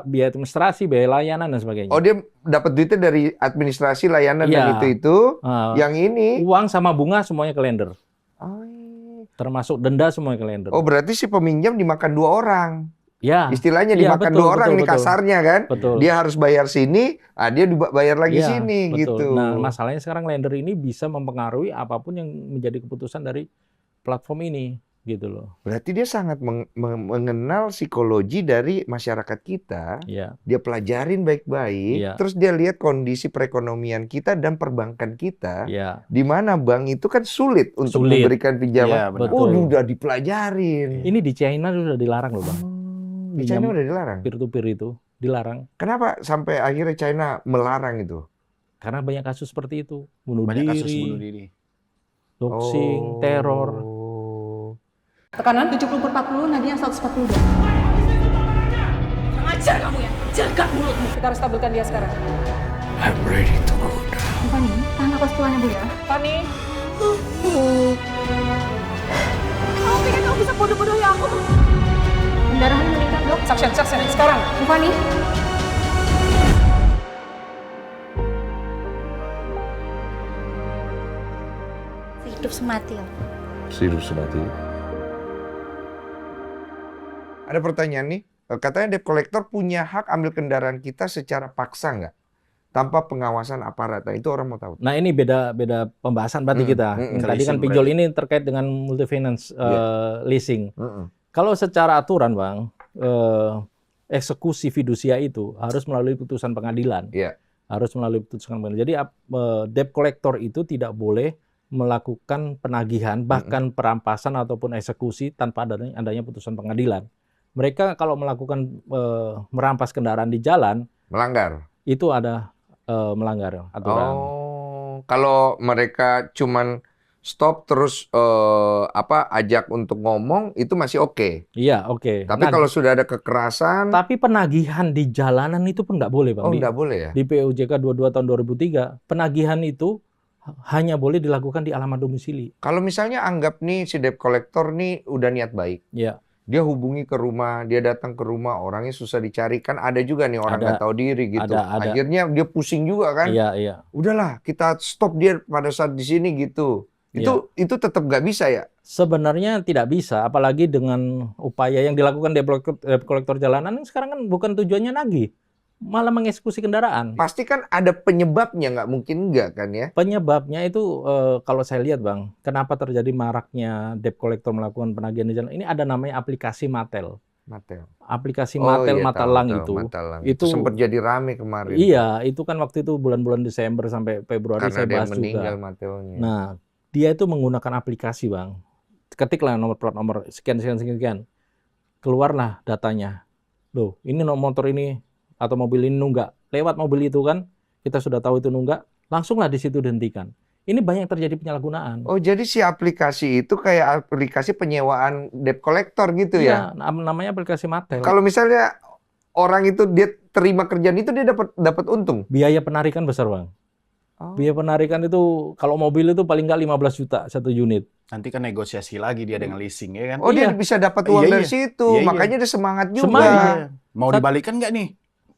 biaya administrasi, biaya layanan dan sebagainya. Oh, dia dapat duitnya dari administrasi layanan Iya. dan itu. Ah, Yang ini. uang sama bunga semuanya ke lender. Oh, Termasuk denda semuanya ke lender. oh, berarti si peminjam dimakan 2 orang. Ya. Istilahnya Iya, dimakan betul, 2 orang betul, nih betul. kasarnya kan. Betul. Dia harus bayar sini, dia bayar lagi Iya, sini betul. gitu. Nah, masalahnya sekarang lender ini bisa mempengaruhi apapun yang menjadi keputusan dari platform ini, gitu loh. Berarti dia sangat mengenal psikologi dari masyarakat kita. Iya. Dia pelajarin baik-baik, Iya. terus dia lihat kondisi perekonomian kita dan perbankan kita, Iya. di mana bank itu kan sulit untuk Sulit. memberikan pinjaman. Iya, benar. Betul. Udah dipelajarin. Ini di China sudah dilarang loh, Bang. Di China udah dilarang. Peer to peer itu dilarang Kenapa sampai akhirnya China melarang itu? karena banyak kasus seperti itu, bunuh Banyak diri, kasus bunuh diri. doxing, teror. Tekanan 70/40, nadinya 142. Ajar kamu ya, jaga mulutmu. Kita harus stabilkan dia sekarang. I'm ready to go down. Fani, tahan napas pelannya Bu ya. Fani. Kamu pikir kamu bisa bodoh-bodohi aku? Pendarahan meningkat dok. Saksian, sekarang. Bu Fani. Hidup semati. Hidup semati. Ada pertanyaan nih, katanya debt collector punya hak ambil kendaraan kita secara paksa nggak? Tanpa pengawasan aparat. Nah, itu orang mau tahu. Nah, ini beda kita. Yang tadi kan pinjol ini terkait dengan multi finance leasing. Kalau secara aturan, Bang, eksekusi fidusia itu harus melalui putusan pengadilan. Iya. Harus melalui putusan pengadilan. Jadi debt collector itu tidak boleh melakukan penagihan, bahkan perampasan ataupun eksekusi tanpa adanya putusan pengadilan. Mereka kalau melakukan merampas kendaraan di jalan, Melanggar. itu ada melanggar aturan. Oh, kalau mereka cuman stop terus ajak untuk ngomong itu masih oke. Iya, oke. Tapi kalau sudah ada kekerasan, Tapi penagihan di jalanan itu pun nggak boleh, Bang. oh nggak boleh ya? Di PUJK 22 tahun 2003, penagihan itu hanya boleh dilakukan di alamat domisili. Kalau misalnya anggap nih si debt collector nih udah niat baik. Ya, Dia hubungi ke rumah, dia datang ke rumah, orangnya susah dicari. Kan ada juga nih orang Ada. nggak tahu diri gitu. Ada. Akhirnya dia pusing juga kan. iya. Udahlah, kita stop dia pada saat di sini gitu. Itu tetap nggak bisa ya? Sebenarnya tidak bisa, apalagi dengan upaya yang dilakukan debt collector jalanan sekarang kan bukan tujuannya nagih, malah mengeksekusi kendaraan. Pasti kan ada penyebabnya, nggak mungkin nggak kan ya? Penyebabnya itu kalau saya lihat, Bang, kenapa terjadi maraknya debt collector melakukan penagihan di jalan? Ini ada namanya aplikasi Matel. Aplikasi Matel iya, Matalang tahu, itu. Matalang. Itu sempat jadi rame kemarin. Iya, itu kan waktu itu bulan-bulan Desember sampai Februari Karena saya dia bahas meninggal juga. Matelnya. Nah, dia itu menggunakan aplikasi, Bang. Ketiklah nomor plat nomor sekian. Keluarlah datanya. Loh, ini motor ini atau mobil ini nunggak. Lewat mobil itu kan, kita sudah tahu itu nunggak, langsunglah di situ dihentikan. Ini banyak terjadi penyalahgunaan. Oh, jadi si aplikasi itu kayak aplikasi penyewaan debt collector gitu ya? Iya, namanya aplikasi Matel. Kalau misalnya orang itu dia terima kerjaan itu dia dapat untung. Biaya penarikan besar, Bang. Oh. Biaya penarikan itu kalau mobil itu paling nggak 15 juta satu unit. Nanti kan negosiasi lagi dia dengan leasing ya kan. Oh, dia Iya. bisa dapat uang Iya, dari iya. situ. Iya, iya. Makanya dia semangat juga. Semangat. Iya. Mau dibalikkan nggak nih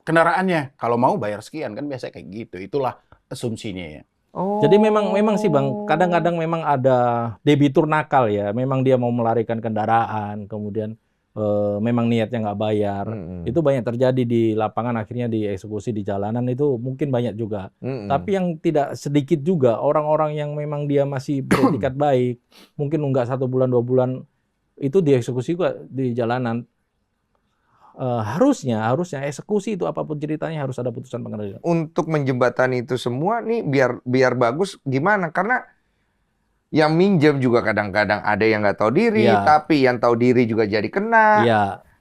kendaraannya? Kalau mau bayar sekian kan biasanya kayak gitu. Itulah asumsinya ya. Oh. Jadi memang sih, Bang, kadang-kadang memang ada debitur nakal ya. Memang dia mau melarikan kendaraan, kemudian memang niatnya nggak bayar. Itu banyak terjadi di lapangan, akhirnya dieksekusi di jalanan itu mungkin banyak juga. Tapi yang tidak sedikit juga orang-orang yang memang dia masih beretikat baik, mungkin nunggak 1 bulan 2 bulan, itu dieksekusi juga di jalanan. harusnya eksekusi itu apapun ceritanya harus ada putusan pengadilan. Untuk menjembatani itu semua nih biar bagus gimana? Karena yang minjem juga kadang-kadang ada yang nggak tahu diri, tapi yang tahu diri juga jadi kena.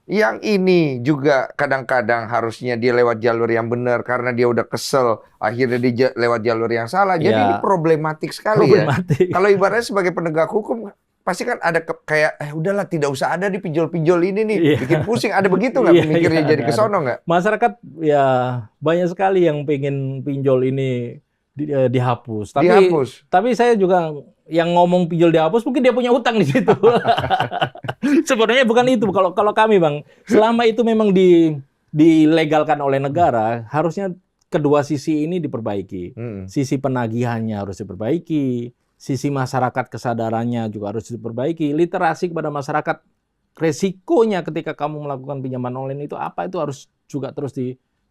Yang ini juga kadang-kadang harusnya dia lewat jalur yang benar karena dia udah kesel, akhirnya dia lewat jalur yang salah. Jadi ini problematik sekali ya. Kalau ibaratnya sebagai penegak hukum pasti kan ada kayak udahlah tidak usah ada di pinjol-pinjol ini nih, bikin pusing. Ada begitu nggak mikirnya jadi kesono nggak? Masyarakat ya banyak sekali yang pengen pinjol ini dihapus. Tapi saya juga yang ngomong pinjol dihapus mungkin dia punya utang di situ. Sebenarnya bukan itu. Kalau kami Bang, selama itu memang dilegalkan oleh negara, harusnya kedua sisi ini diperbaiki. Sisi penagihannya harus diperbaiki. Sisi masyarakat kesadarannya juga harus diperbaiki. Literasi kepada masyarakat, resikonya ketika kamu melakukan pinjaman online itu apa, itu harus juga terus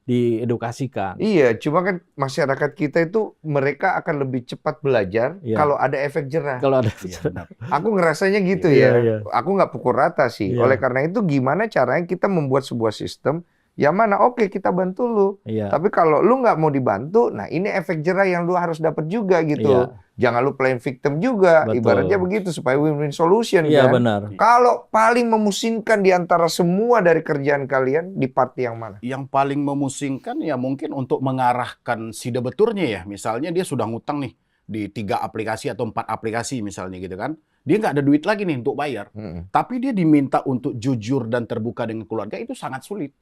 diedukasikan. Iya, cuma kan masyarakat kita itu mereka akan lebih cepat belajar kalau ada efek jerah. Kalau ada efek jerah. Aku ngerasanya gitu ya. Aku nggak pukul rata sih. Oleh karena itu gimana caranya kita membuat sebuah sistem yang mana oke kita bantu lu. Tapi kalau lu nggak mau dibantu, nah ini efek jerah yang lu harus dapat juga gitu. Jangan lu playing victim juga. Ibaratnya begitu supaya win-win solution kan. Benar. Kalau paling memusingkan di antara semua dari kerjaan kalian di part yang mana? Yang paling memusingkan ya mungkin untuk mengarahkan si debeturnya ya. Misalnya dia sudah ngutang nih di 3 aplikasi atau 4 aplikasi misalnya gitu kan. Dia nggak ada duit lagi nih untuk bayar. Tapi dia diminta untuk jujur dan terbuka dengan keluarga, itu sangat sulit.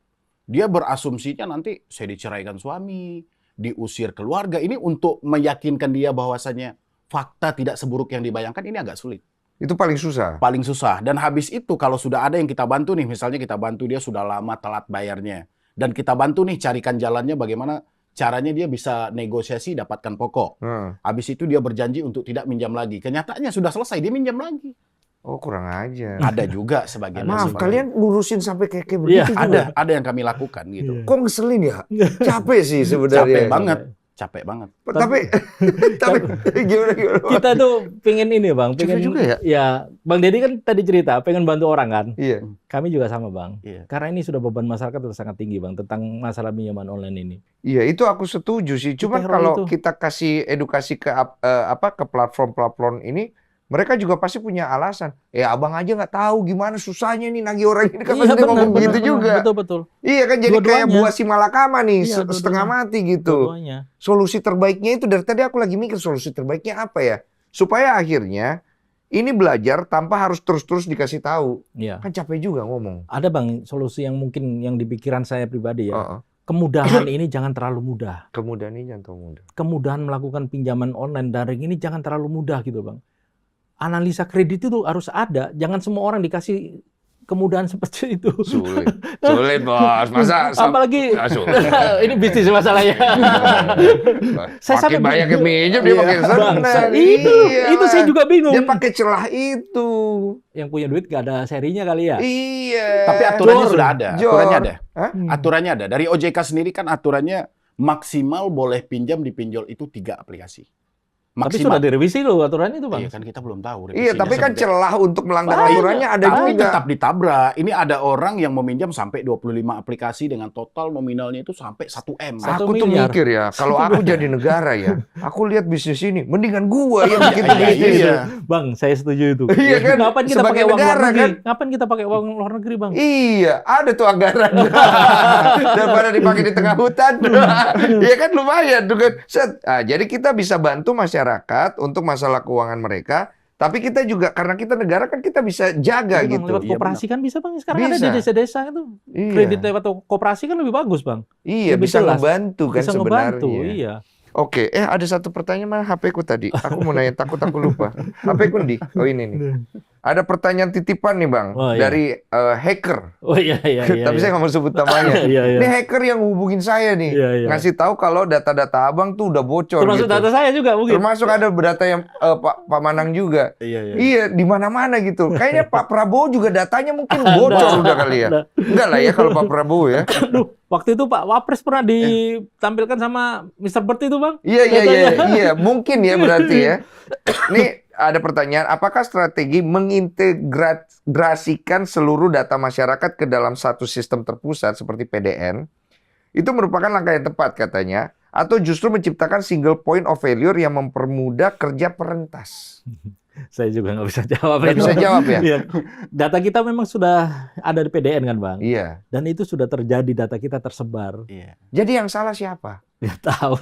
Dia berasumsinya nanti saya diceraikan suami, diusir keluarga. Ini untuk meyakinkan dia bahwasanya fakta tidak seburuk yang dibayangkan, ini agak sulit. Itu paling susah? Paling susah. Dan habis itu kalau sudah ada yang kita bantu nih, misalnya kita bantu dia sudah lama telat bayarnya. Dan kita bantu nih carikan jalannya bagaimana caranya dia bisa negosiasi dapatkan pokok. Habis itu dia berjanji untuk tidak minjam lagi. Kenyataannya sudah selesai, dia minjam lagi. Oh, kurang aja. Ada juga sebagian. Maaf, kalian lurusin sampai kayak begitu juga? Ada yang kami lakukan gitu. Kok ngeselin ya? Capek sih sebenarnya. Capek banget. Tapi gimana? Kita tuh pengen ini Bang, pengen juga ya? Ya, Bang Deddy kan tadi cerita pengen bantu orang kan. Iya. Kami juga sama Bang. Karena ini sudah beban masyarakat sudah sangat tinggi Bang tentang masalah pinjaman online ini. Iya, itu aku setuju sih. Cuman kalau kita kasih edukasi ke ke platform-platform ini, mereka juga pasti punya alasan. Abang aja nggak tahu gimana susahnya nih nagih orang ini. Kan pasti dia ngomong begitu juga. Betul. Iya kan, jadi kayak buah si malakama nih, setengah mati gitu. Solusi terbaiknya itu, dari tadi aku lagi mikir solusi terbaiknya apa ya? Supaya akhirnya ini belajar tanpa harus terus-terus dikasih tahu. Kan capek juga ngomong. Ada Bang solusi yang mungkin yang di pikiran saya pribadi ya. Kemudahan ini jangan terlalu mudah. Kemudahan ini jangan terlalu mudah. Kemudahan melakukan pinjaman online daring ini jangan terlalu mudah gitu Bang. Analisa kredit itu harus ada. Jangan semua orang dikasih kemudahan seperti itu. Sulit bos. Masa apalagi ini bisnis masalahnya. Saya sampai banyak yang minjem dia pakai senang. Itu saya juga bingung. Dia pakai celah itu. Yang punya duit gak ada serinya kali ya. Iya. Tapi aturannya sudah ada. Aturannya ada. Dari OJK sendiri kan aturannya maksimal boleh pinjam di pinjol itu 3 aplikasi. Tapi sudah direvisi loh aturannya itu Bang. Iya kan kita belum tahu. Iya, tapi kan celah untuk melanggar aturannya ada juga. Tapi tetap ditabrak. Ini ada orang yang meminjam sampai 25 aplikasi dengan total nominalnya itu sampai 1 M. Aku tuh mikir ya, kalau aku jadi negara ya, aku lihat bisnis ini, mendingan gua yang bikin begitu. Bang, saya setuju itu. Iya kan? Ngapain kita pakai uang luar negeri? Ngapain kita pakai uang luar negeri, Bang? Iya, ada tuh anggaran. Daripada dipakai di tengah hutan. Iya kan lumayan tuh kan. Jadi kita bisa bantu masyarakat untuk masalah keuangan mereka, tapi kita juga karena kita negara kan kita bisa jaga Bang, gitu. Lewat koperasi kan bisa Bang. Sekarang ada di desa-desa itu kredit lewat koperasi kan lebih bagus Bang. Iya, bisa ngebantu kan sebenarnya. Iya. Oke, ada satu pertanyaan mana HP-ku tadi. Aku mau nanya, takut aku lupa. HP-ku di. Oh ini nih. Ada pertanyaan titipan nih Bang, dari hacker. Oh iya. Tapi saya nggak mau sebut namanya. Ini hacker yang hubungin saya nih, ngasih tahu kalau data-data Abang tuh udah bocor. Termasuk data saya juga mungkin. Termasuk ada data yang Pak Manang juga. Iya, di mana-mana gitu. Kayaknya Pak Prabowo juga datanya mungkin bocor udah kali ya. Enggak lah ya kalau Pak Prabowo ya. Waktu itu Pak Wapres pernah ditampilkan sama Mr. Bert itu Bang. Iya, mungkin ya berarti ya. Nih ada pertanyaan, apakah strategi mengintegrasikan seluruh data masyarakat ke dalam satu sistem terpusat seperti PDN itu merupakan langkah yang tepat katanya, atau justru menciptakan single point of failure yang mempermudah kerja perentas? Saya juga nggak bisa jawab. Nggak bisa jawab ya? Iya. Data kita memang sudah ada di PDN kan Bang? Iya. Dan itu sudah terjadi, data kita tersebar. Iya. Jadi yang salah siapa? Nggak tahu.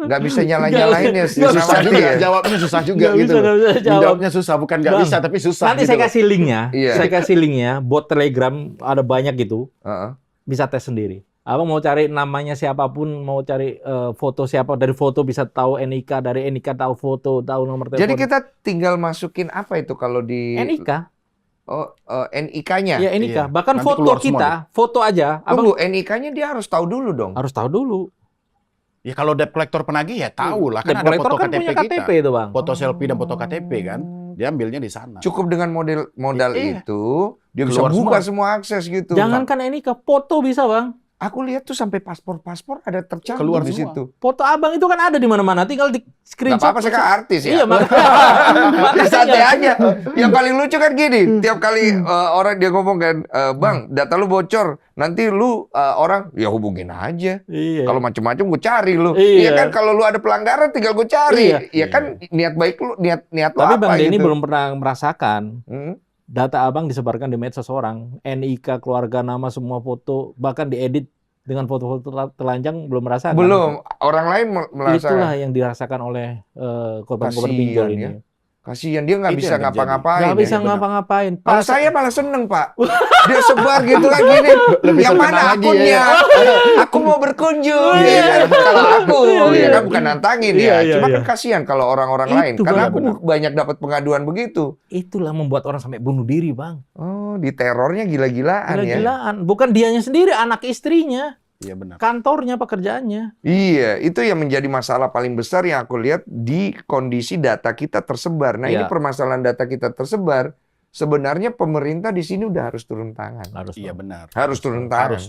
Nggak bisa nyalain ya. Susah juga, jawabnya susah juga Nggak gitu. bisa jawab. Jawabnya susah, bukan nggak Bang, bisa tapi susah. Nanti gitu saya loh. kasih linknya. Iya. Saya kasih linknya. Bot Telegram ada banyak gitu. Heeh. Bisa tes sendiri. Abang mau cari namanya siapapun, mau cari foto siapa, dari foto bisa tahu NIK, dari NIK tahu foto, tahu nomor telepon. Jadi kita tinggal masukin apa itu kalau di NIK. NIK-nya? Ya NIK. Iya. Bahkan Nanti foto keluar semua kita, foto aja. Abang Tunggu, NIK-nya dia harus tahu dulu dong. harus tahu dulu. Ya kalau debt collector penagih ya tahu lah, kan Debt ada collector foto kan KTP punya kita. KTP itu Bang. Foto selfie dan foto KTP kan, dia ambilnya di sana. Cukup dengan modal Iya. itu, dia bisa Keluar buka Iya. semua akses gitu. Jangankan NIK, foto bisa Bang. Aku lihat tuh sampai paspor ada tercantum Keluar di semua. situ. Foto abang itu kan ada di mana-mana, tinggal di Gak screenshot. apa-apa, saya kan artis ya. Iya, Ya, santai makanya. aja. Yang paling lucu kan gini, tiap kali orang dia ngomong kan, Bang, data lu bocor, nanti lu orang ya hubungin aja. Iya. Kalau macam-macam gue cari lu. Iya. Iya kan, kalau lu ada pelanggaran tinggal gue cari. Iya. Iya kan, niat baik lu, niat lu Tapi apa Bang Denny gitu. belum pernah merasakan Hmm? data abang disebarkan di medsos orang, NIK, keluarga, nama, semua foto, bahkan diedit dengan foto-foto telanjang, belum merasakan. Belum, orang lain merasakan. Itulah yang dirasakan oleh korban-korban pinjol Kasian ini. ya. Kasihan, dia nggak Itu bisa yang terjadi. ngapa-ngapain. Nggak bisa ya. ngapa-ngapain. Kalau saya malah seneng, Pak. Dia sebar gitu kan gini. Lebih Yang terkenal mana lagi akunnya? ya. Aku mau berkunjung. Iya. Ya kan? Kalau aku, Iya, ya iya. kan bukan nantangin Iya, ya. iya, Cuma iya. kan kasihan kalau orang-orang Itu, lain. Karena Bang. aku banyak dapat pengaduan begitu. Itulah membuat orang sampai bunuh diri, Bang. Oh, di terornya gila-gilaan ya. Gila-gilaan. Bukan dianya sendiri, anak istrinya, Iya benar. kantornya, pekerjaannya. Iya, itu yang menjadi masalah paling besar yang aku lihat di kondisi data kita tersebar. Nah, ini Iya. permasalahan data kita tersebar. Sebenarnya pemerintah di sini udah harus turun tangan. Harus. Iya Bang. benar. Harus turun tangan.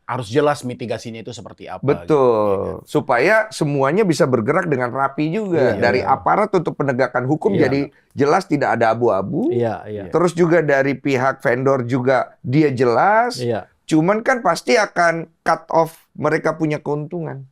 Harus jelas mitigasinya itu seperti apa. Betul. Supaya semuanya bisa bergerak dengan rapi juga. Iya, Dari iya. aparat untuk penegakan hukum Iya. jadi jelas tidak ada abu-abu. Iya, iya. Terus juga dari pihak vendor juga dia jelas. Iya. Cuman kan pasti akan cut off mereka punya keuntungan.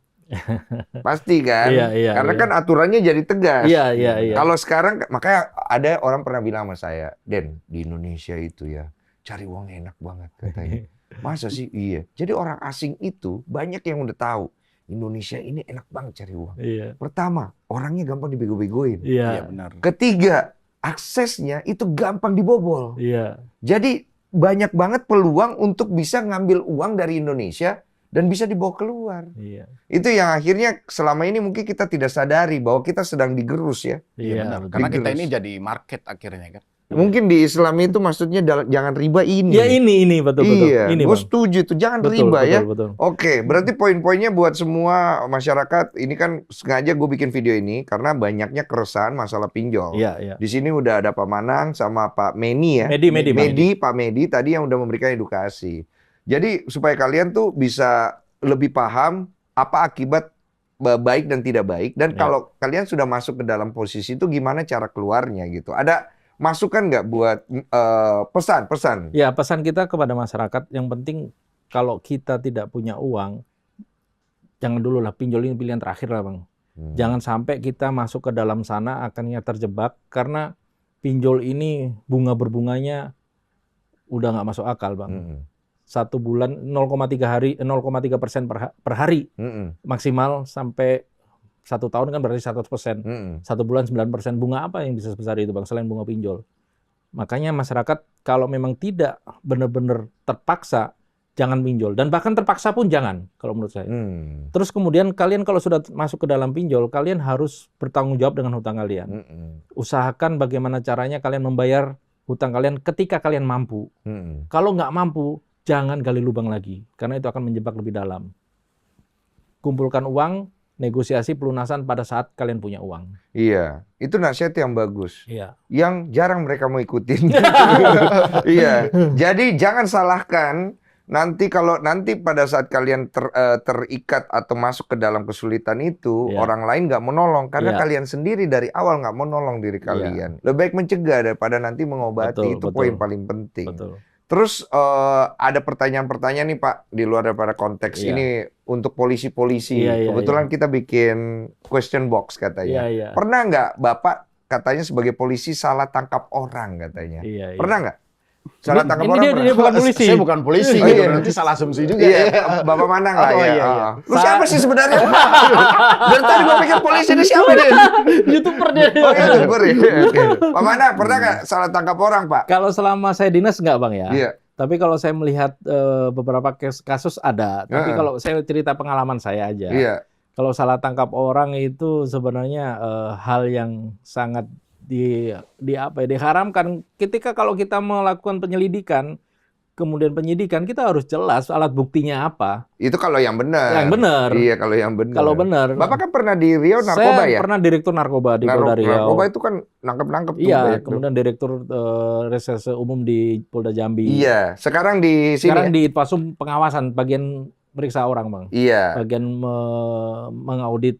Pasti kan? Iya, iya, Karena iya. kan aturannya jadi tegas. Iya, iya, iya. Kalau sekarang, makanya ada orang pernah bilang sama saya, Den, di Indonesia itu ya, cari uang enak banget katanya. Masa sih? Iya. Jadi orang asing itu banyak yang udah tahu, Indonesia ini enak banget cari uang. Iya. Pertama, orangnya gampang dibego-begoin. Iya Iya. benar. Ketiga, aksesnya itu gampang dibobol. Iya. Jadi banyak banget peluang untuk bisa ngambil uang dari Indonesia dan bisa dibawa keluar. Iya. Itu yang akhirnya selama ini mungkin kita tidak sadari bahwa kita sedang digerus ya. Iya benar. betul. Karena kita Digerus. ini jadi market akhirnya kan. Mungkin di Islam itu maksudnya jangan riba ini. Ya ini betul. Iya, Ini gue Bang. setuju tuh, jangan Betul, riba betul, ya. betul. Oke, berarti poin-poinnya buat semua masyarakat, ini kan sengaja gue bikin video ini karena banyaknya keresahan masalah pinjol. Iya, iya. Di sini udah ada Pak Manang sama Pak Meni ya. Medi. Pak Medi tadi yang udah memberikan edukasi. Jadi supaya kalian tuh bisa lebih paham apa akibat baik dan tidak baik. Dan Ya. kalau kalian sudah masuk ke dalam posisi itu gimana cara keluarnya gitu. Ada masukan nggak buat pesan-pesan? Ya, pesan kita kepada masyarakat, yang penting kalau kita tidak punya uang, jangan dulu lah, pinjol ini pilihan terakhir lah Bang. Jangan sampai kita masuk ke dalam sana akhirnya terjebak, karena pinjol ini bunga-berbunganya udah nggak masuk akal Bang. 1 bulan 0,3% per hari maksimal, sampai 1 tahun kan berarti 100%. 1 bulan 9%, bunga apa yang bisa sebesar itu Bang selain bunga pinjol? Makanya masyarakat kalau memang tidak benar-benar terpaksa, jangan pinjol, dan bahkan terpaksa pun jangan kalau menurut saya. Terus kemudian kalian kalau sudah masuk ke dalam pinjol, kalian harus bertanggung jawab dengan hutang kalian. Usahakan bagaimana caranya kalian membayar hutang kalian ketika kalian mampu. Kalau nggak mampu, jangan gali lubang lagi, karena itu akan menjebak lebih dalam. Kumpulkan uang, negosiasi pelunasan pada saat kalian punya uang. Iya, itu nasihat yang bagus. Iya. Yang jarang mereka mau ikutin. Iya, jadi jangan salahkan nanti pada saat kalian terikat atau masuk ke dalam kesulitan itu, orang lain nggak mau nolong karena kalian sendiri dari awal nggak mau nolong diri kalian. Lebih baik mencegah daripada nanti mengobati. Itu poin paling penting. Terus ada pertanyaan-pertanyaan nih Pak di luar daripada konteks ini untuk polisi-polisi. Kebetulan kita bikin question box katanya. Pernah nggak Bapak katanya sebagai polisi salah tangkap orang katanya? Pernah nggak? Salah tangkap orang dia bukan polisi. Saya bukan polisi, nanti salah asumsi juga. Bapak Manang lah Lu siapa sih sebenarnya? Dari tadi gue pikir polisi ini siapa dia? YouTuber dia. Oh YouTuber ya. Pak Manang pernah nggak salah tangkap orang Pak? Kalau selama saya dinas nggak Bang ya. Iya. Tapi kalau saya melihat beberapa kasus ada. Tapi kalau saya cerita pengalaman saya aja. Iya. Kalau salah tangkap orang itu sebenarnya hal yang sangat diharamkan ketika kalau kita melakukan penyelidikan, kemudian penyidikan, kita harus jelas alat buktinya apa. Itu kalau yang benar. Yang benar. Iya, kalau yang benar. Kalau benar. Bapak kan pernah di Riau narkoba saya ya? Pernah direktur narkoba di Polda Riau. Narkoba itu kan nangkep-nangkep tuh. Iya, kemudian direktur reserse umum di Polda Jambi. Iya, sekarang di sini. Sekarang di Pasum pengawasan, bagian meriksa orang, Bang. Iya. Bagian mengaudit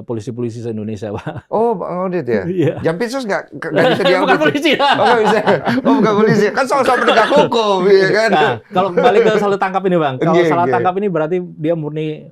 polisi-polisi se-Indonesia, Pak. Oh, audit ya? Iya. Jampitsus nggak bisa diaudit? Bukan polisi. Oh, nggak bisa. Oh, bukan polisi. Kan soal penegak hukum, ya kan? Nah, kalau kembali ke salah tangkap ini, Bang. Kalau salah tangkap ini berarti dia murni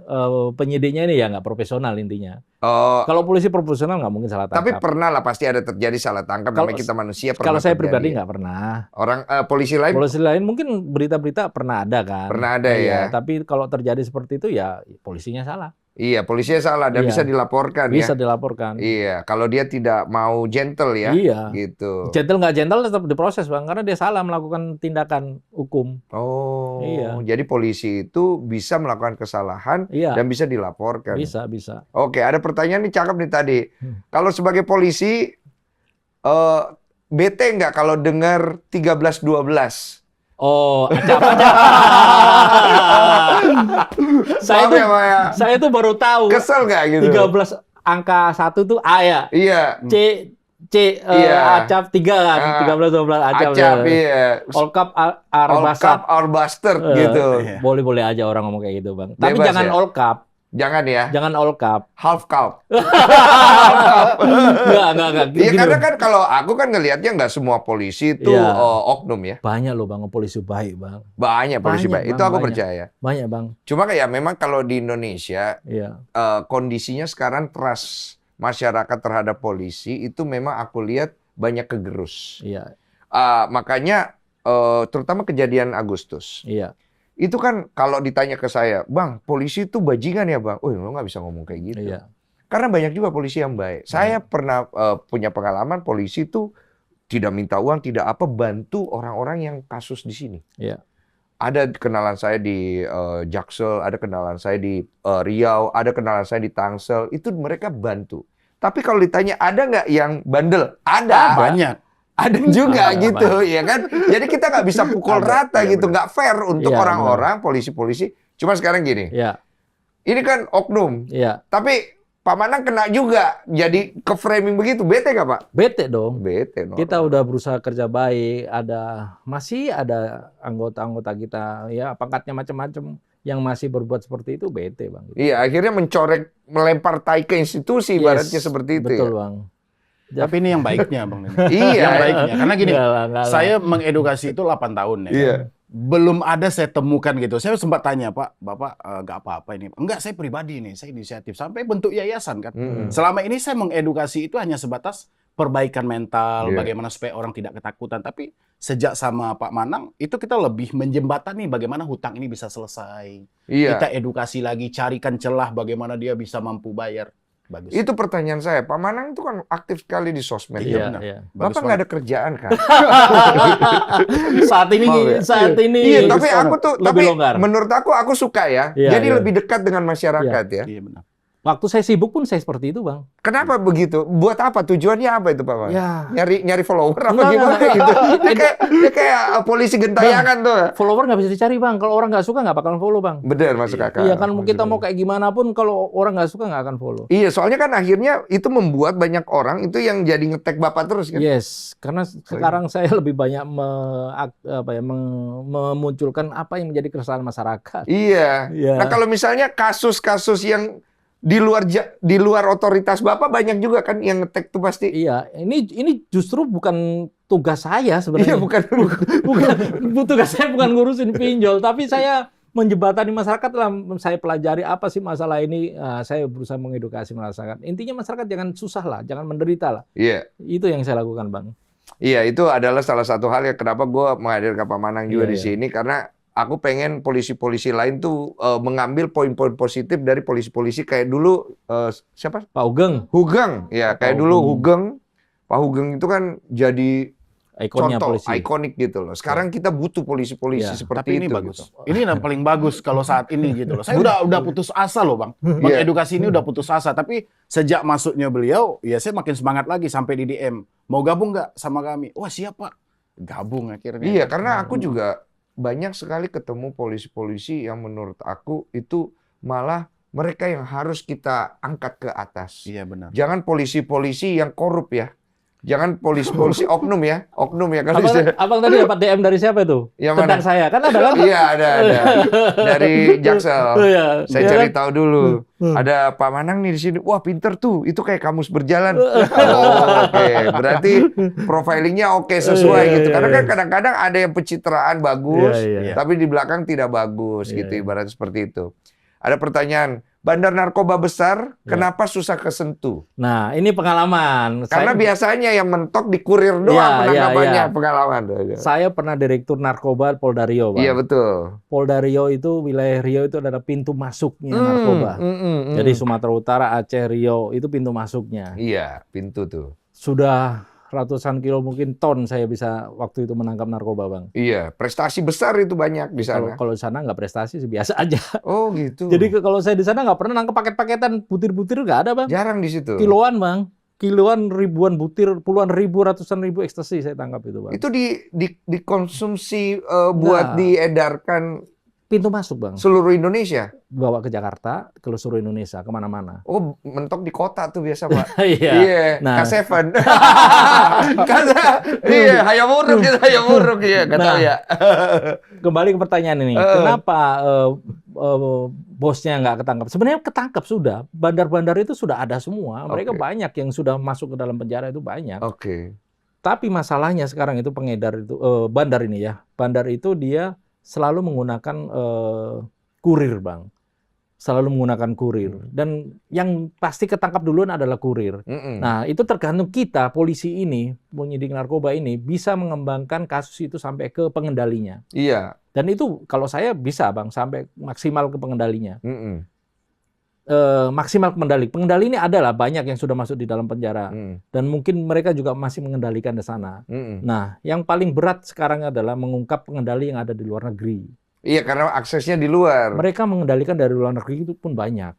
penyidiknya ini ya nggak profesional intinya. Oh. Kalau polisi profesional nggak mungkin salah tangkap. Tapi pernah lah pasti ada terjadi salah tangkap. Namanya kita manusia pernah. Kalau saya terjadi. pribadi nggak pernah. Orang polisi lain? Polisi lain mungkin berita-berita pernah ada kan. Pernah ada ya. Tapi kalau terjadi seperti itu ya polisinya salah. Iya, polisinya salah dan bisa dilaporkan ya. Bisa dilaporkan. Iya, kalau dia tidak mau gentle ya. Iya. Gitu. Gentle nggak gentle tetap diproses, Bang, karena dia salah melakukan tindakan hukum. Oh. Iya. Jadi polisi itu bisa melakukan kesalahan dan bisa dilaporkan. Bisa. Oke, ada pertanyaan nih cakep nih tadi. Kalau sebagai polisi bete nggak kalau dengar 13-12? Oh, saya tuh baru tahu. Kesel nggak gitu? 13 angka 1 tuh A ya? Iya. Acap 3 kan? 13-12 acap. Acap, iya. All Cup Our Bastard gitu. Boleh aja orang ngomong kayak gitu, Bang. Tapi Bebas jangan ya? All Cup. Jangan ya? Jangan All Cup. Half Cup. Enggak. Iya, karena kan kalau aku kan ngelihatnya nggak semua polisi itu oknum ya. Banyak loh, Bang, polisi baik, Bang. Banyak polisi baik. Itu aku percaya. Banyak, Bang. Cuma kayak memang kalau di Indonesia kondisinya sekarang trust masyarakat terhadap polisi itu memang aku lihat banyak kegerus. Iya. Makanya terutama kejadian Agustus. Iya. Itu kan kalau ditanya ke saya, Bang, polisi itu bajingan ya, Bang? Oh, lo nggak bisa ngomong kayak gitu. Iya. Karena banyak juga polisi yang baik. Saya pernah punya pengalaman polisi itu tidak minta uang, tidak apa, bantu orang-orang yang kasus di sini. Iya. Ada kenalan saya di Jaksel, ada kenalan saya di Riau, ada kenalan saya di Tangsel. Itu mereka bantu. Tapi kalau ditanya ada nggak yang bandel? Ada. Banyak. Ada juga gitu, ya kan? Jadi kita nggak bisa pukul rata gitu, nggak fair untuk orang-orang polisi-polisi. Cuma sekarang gini, ini kan oknum, tapi Pak Manang kena juga, jadi ke framing begitu, bete nggak Pak? Bete dong. Bete. Kita udah berusaha kerja baik, masih ada anggota-anggota kita, ya pangkatnya macam-macam yang masih berbuat seperti itu, bete, Bang. Iya, akhirnya melempar tai ke institusi, ibaratnya seperti itu. Betul, Bang. Tapi ini yang baiknya, Bang. Iya. Yang baiknya. Karena gini, enggak lah. saya mengedukasi itu 8 tahun ya. Iya. Belum ada saya temukan gitu. Saya sempat tanya, Pak, Bapak nggak apa-apa ini. Enggak, saya pribadi nih, saya inisiatif. Sampai bentuk yayasan kan. Selama ini saya mengedukasi itu hanya sebatas perbaikan mental, bagaimana supaya orang tidak ketakutan. Tapi sejak sama Pak Manang, itu kita lebih menjembatani bagaimana hutang ini bisa selesai. Iya. Kita edukasi lagi, carikan celah bagaimana dia bisa mampu bayar. Bagus. Itu pertanyaan saya. Pak Manang itu kan aktif sekali di sosmed. Iya. Bapak nggak ada kerjaan kan? saat ini. Iya, tapi aku tuh, lebih longgar. menurut aku suka ya. Iya, Jadi lebih dekat dengan masyarakat ya. Iya benar. Waktu saya sibuk pun saya seperti itu, Bang. Kenapa begitu? Buat apa? Tujuannya apa itu, Pak Bang? Ya. Nyari follower apa Enggak, gimana enggak. gitu? Dia kayak polisi gentayangan tuh. Follower nggak bisa dicari, Bang. Kalau orang nggak suka nggak bakalan follow, Bang. Bener, masuk akal. Iya kan kita mau kayak gimana pun kalau orang nggak suka nggak akan follow. Iya, soalnya kan akhirnya itu membuat banyak orang itu yang jadi nge-tag Bapak terus kan? Yes, karena sekarang saya lebih banyak memunculkan apa yang menjadi keresahan masyarakat. Iya. Iya. Nah, kalau misalnya kasus-kasus yang di luar otoritas Bapak banyak juga kan yang nge-tag tuh pasti. Iya, ini justru bukan tugas saya sebenarnya. Iya, bukan. Tugas saya bukan ngurusin pinjol, tapi saya menjembatani masyarakat lah. Saya pelajari apa sih masalah ini. Saya berusaha mengedukasi masyarakat. Intinya masyarakat jangan susah lah, jangan menderita lah. Iya. Itu yang saya lakukan, Bang. Iya, itu adalah salah satu hal yang kenapa gue menghadirkan Pak Manang juga di Iya. sini, karena aku pengen polisi-polisi lain tuh mengambil poin-poin positif dari polisi-polisi kayak dulu siapa? Pak Ugeng, Hugeng. Ya, kayak dulu Hugeng. Pak Hugeng itu kan jadi ikonnya contoh, polisi. ikonik gitu loh. Sekarang kita butuh polisi-polisi Ya, seperti Tapi ini itu. bagus. Gitu. Ini yang paling bagus kalau saat ini gitu loh. Saya udah putus asa loh, Bang. Bang Iya. edukasi ini udah putus asa. Tapi sejak masuknya beliau, ya saya makin semangat lagi sampai di DM. Mau gabung nggak sama kami? Wah, siap, Pak. Gabung akhirnya. Iya, karena aku juga banyak sekali ketemu polisi-polisi yang menurut aku itu malah mereka yang harus kita angkat ke atas. Iya, benar. Jangan polisi-polisi yang korup ya. Jangan polisi-polisi oknum ya. Oknum ya. Kalau Abang tadi dapat DM dari siapa itu? Yang Tentang mana? saya, kan ada kan? Iya, ada. Dari Jaksel. Oh, iya. Saya Iya cari kan? tahu dulu. Ada Pak Manang nih di sini. Wah, pinter tuh. Itu kayak kamus berjalan. Oh, oke. Berarti profilingnya oke sesuai Iya, gitu. iya, Karena iya. kan kadang-kadang ada yang pencitraan bagus, Iya, iya. tapi di belakang tidak bagus Iya, gitu. iya. Ibarat seperti itu. Ada pertanyaan. Bandar narkoba besar, kenapa susah kesentuh? Nah, ini pengalaman. Karena biasanya yang mentok di kurir doang Iya, penangkapannya, iya. pengalaman. Saya pernah direktur narkoba Polda Riau, Bang. Iya, betul. Polda Riau itu, wilayah Riau itu adalah pintu masuknya narkoba. Jadi Sumatera Utara, Aceh, Riau itu pintu masuknya. Iya, pintu tuh. Sudah ratusan kilo, mungkin ton saya bisa waktu itu menangkap narkoba, Bang. Iya, prestasi besar itu banyak di sana. Kalau di sana nggak prestasi sih, biasa aja. Oh, gitu. Jadi kalau saya di sana nggak pernah nangkap paket-paketan butir-butir, nggak ada, Bang. Jarang di situ. Kiloan, Bang. Kiloan, ribuan butir, puluhan ribu, ratusan ribu ekstasi saya tangkap itu, Bang. Itu dikonsumsi buat Nah. diedarkan Pintu masuk, Bang. seluruh Indonesia. Bawa ke Jakarta, ke seluruh Indonesia, kemana-mana. Oh, mentok di kota tuh biasa, Pak. Iya. Iya, Nah. K7. Iya, hayam uruk gitu, hayam uruk ya, nggak tahu Nah. ya. Kembali ke pertanyaan ini, kenapa bosnya nggak ketangkap? Sebenarnya ketangkap sudah. Bandar-bandar itu sudah ada semua. Mereka Oke. banyak yang sudah masuk ke dalam penjara itu banyak. Oke. Tapi masalahnya sekarang itu pengedar itu bandar ini ya. Bandar itu dia selalu menggunakan kurir, Bang. Selalu menggunakan kurir. Dan yang pasti ketangkap duluan adalah kurir. Nah, itu tergantung kita, polisi ini, penyidik narkoba ini, bisa mengembangkan kasus itu sampai ke pengendalinya. Iya. Dan itu kalau saya bisa, Bang, sampai maksimal ke pengendalinya. Maksimal pengendali. Pengendali ini adalah banyak yang sudah masuk di dalam penjara. Dan mungkin mereka juga masih mengendalikan di sana. Nah, yang paling berat sekarang adalah mengungkap pengendali yang ada di luar negeri. Iya, karena aksesnya di luar. Mereka mengendalikan dari luar negeri itu pun banyak.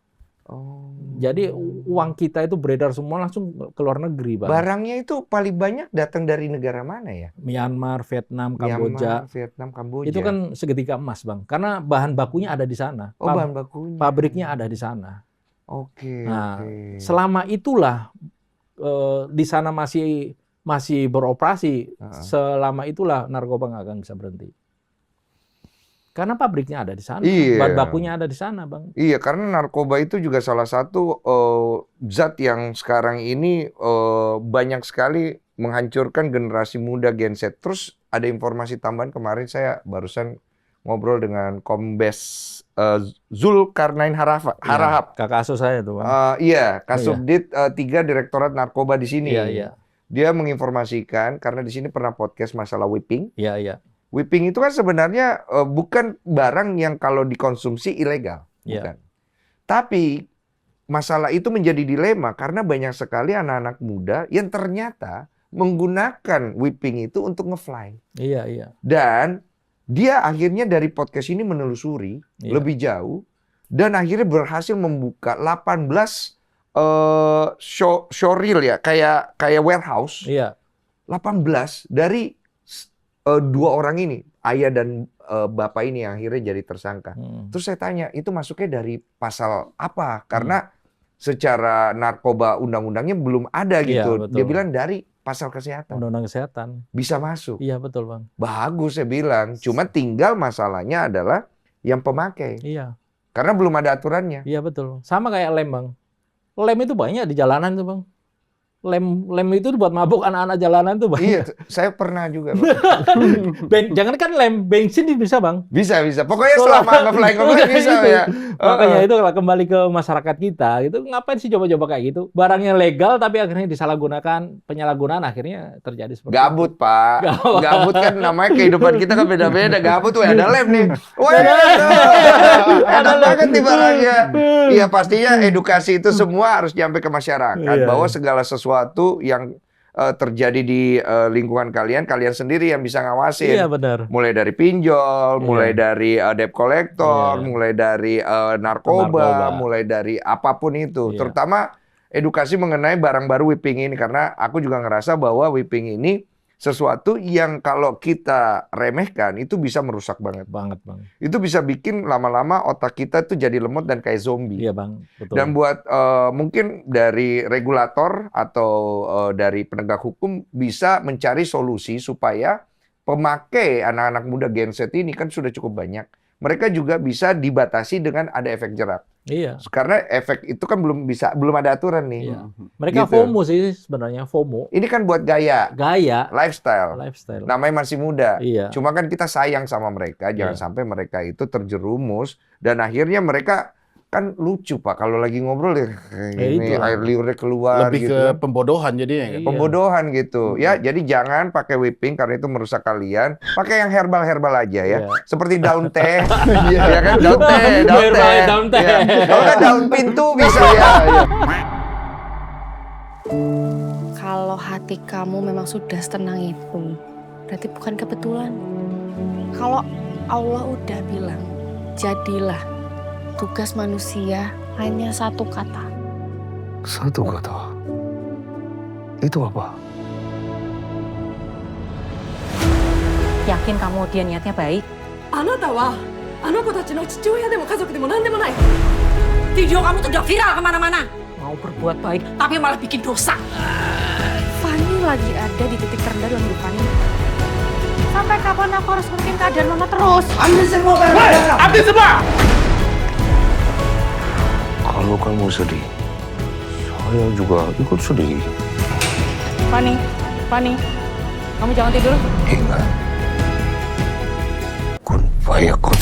Oh. Jadi uang kita itu beredar semua langsung ke luar negeri, Bang. Barangnya itu paling banyak datang dari negara mana ya? Myanmar, Vietnam, Kamboja. Myanmar, Vietnam, Kamboja. Itu kan seketika emas, Bang. Karena bahan bakunya ada di sana. Oh, bahan bakunya. Pabriknya ada di sana. Oke. Nah, oke. selama itulah di sana masih beroperasi, selama itulah narkoba nggak akan bisa berhenti. Karena pabriknya ada di sana, Iya. bahan bakunya ada di sana, Bang. Iya, karena narkoba itu juga salah satu zat yang sekarang ini banyak sekali menghancurkan generasi muda Gen Z. Terus ada informasi tambahan kemarin saya barusan ngobrol dengan Kombes Zulkarnain Harahap. Iya, kakak asuh saya tuh, Bang. Iya, Kasubdit 3 Direktorat Narkoba di sini. Iya, iya. Dia menginformasikan karena di sini pernah podcast masalah whipping. Iya, iya. Whipping itu kan sebenarnya bukan barang yang kalau dikonsumsi ilegal, Iya. bukan. Tapi masalah itu menjadi dilema karena banyak sekali anak-anak muda yang ternyata menggunakan whipping itu untuk nge-fly. Iya, iya. Dan dia akhirnya dari podcast ini menelusuri Iya. lebih jauh Dan akhirnya berhasil membuka 18 showreel ya, kayak warehouse. Iya. 18 dari 2 orang ini, ayah dan bapak ini yang akhirnya jadi tersangka. Terus saya tanya, itu masuknya dari pasal apa? Karena secara narkoba undang-undangnya belum ada gitu. Iya, betul. Dia bilang dari pasal kesehatan. Undang-undang kesehatan. Bisa masuk. Iya, betul, Bang. Bagus saya bilang. Cuma tinggal masalahnya adalah yang pemakai. Iya. Karena belum ada aturannya. Iya, betul. Sama kayak lem, Bang. Lem itu banyak di jalanan tuh, Bang. Lem itu buat mabuk anak-anak jalanan tuh banyak. Iya, saya pernah juga, Bang. Jangan kan lem bensin bisa, Bang. Bisa. Pokoknya selama nge-fly bisa gitu. ya. Makanya itu kalau kembali ke masyarakat kita, gitu ngapain sih coba-coba kayak gitu? Barangnya legal tapi akhirnya disalahgunakan, penyalahgunaan akhirnya terjadi seperti Gabut, itu. Pak. Gabut kan namanya kehidupan kita kan beda-beda. Gabut tuh ada lem nih. Wah, enak banget nih barangnya. Iya, pastinya edukasi itu semua harus nyampe ke masyarakat bahwa segala sesuatu yang terjadi di lingkungan kalian sendiri yang bisa ngawasin. Iya, benar. Mulai dari pinjol, mulai dari debt collector, mulai dari narkoba, mulai dari apapun itu. Terutama edukasi mengenai barang baru whipping ini, karena aku juga ngerasa bahwa whipping ini sesuatu yang kalau kita remehkan itu bisa merusak banget. Bang. Itu bisa bikin lama-lama otak kita tuh jadi lemot dan kayak zombie. Iya, Bang. Betul. Dan buat mungkin dari regulator atau dari penegak hukum bisa mencari solusi supaya pemakai anak-anak muda Gen Z ini kan sudah cukup banyak. Mereka juga bisa dibatasi dengan ada efek jerak. Iya. Karena efek itu kan belum ada aturan nih. Iya. Mereka Gitu. FOMO sih sebenarnya, FOMO. Ini kan buat gaya. Lifestyle. Namanya masih muda. Iya. Cuma kan kita sayang sama mereka, jangan sampai mereka itu terjerumus dan akhirnya mereka kan lucu, Pak, kalau lagi ngobrol ya ini air liurnya keluar lebih gitu. ke pembodohan jadinya kan. Pembodohan gitu. Ya, jadi jangan pakai whipping karena itu merusak kalian. Pakai yang herbal aja ya. Seperti daun teh. Ya kan, daun teh. Ya. Kalau kan daun pintu bisa ya. Kalau hati kamu memang sudah setenang itu, berarti bukan kebetulan. Kalau Allah udah bilang, jadilah. Tugas manusia hanya satu kata. Satu kata? Itu apa? Yakin kamu dia niatnya baik? Video kamu tuh udah viral kemana-mana. Mau berbuat baik, tapi malah bikin dosa. Fanny lagi ada di titik terendah dalam hidup Fanny. Sampai kapan aku harus ngurutin keadaan mama terus? Ambil semua barang. Ambil semua! Kalau kamu sedih, saya juga ikut sedih. Fanny, kamu jangan tidur. Ingat, kun fayakun.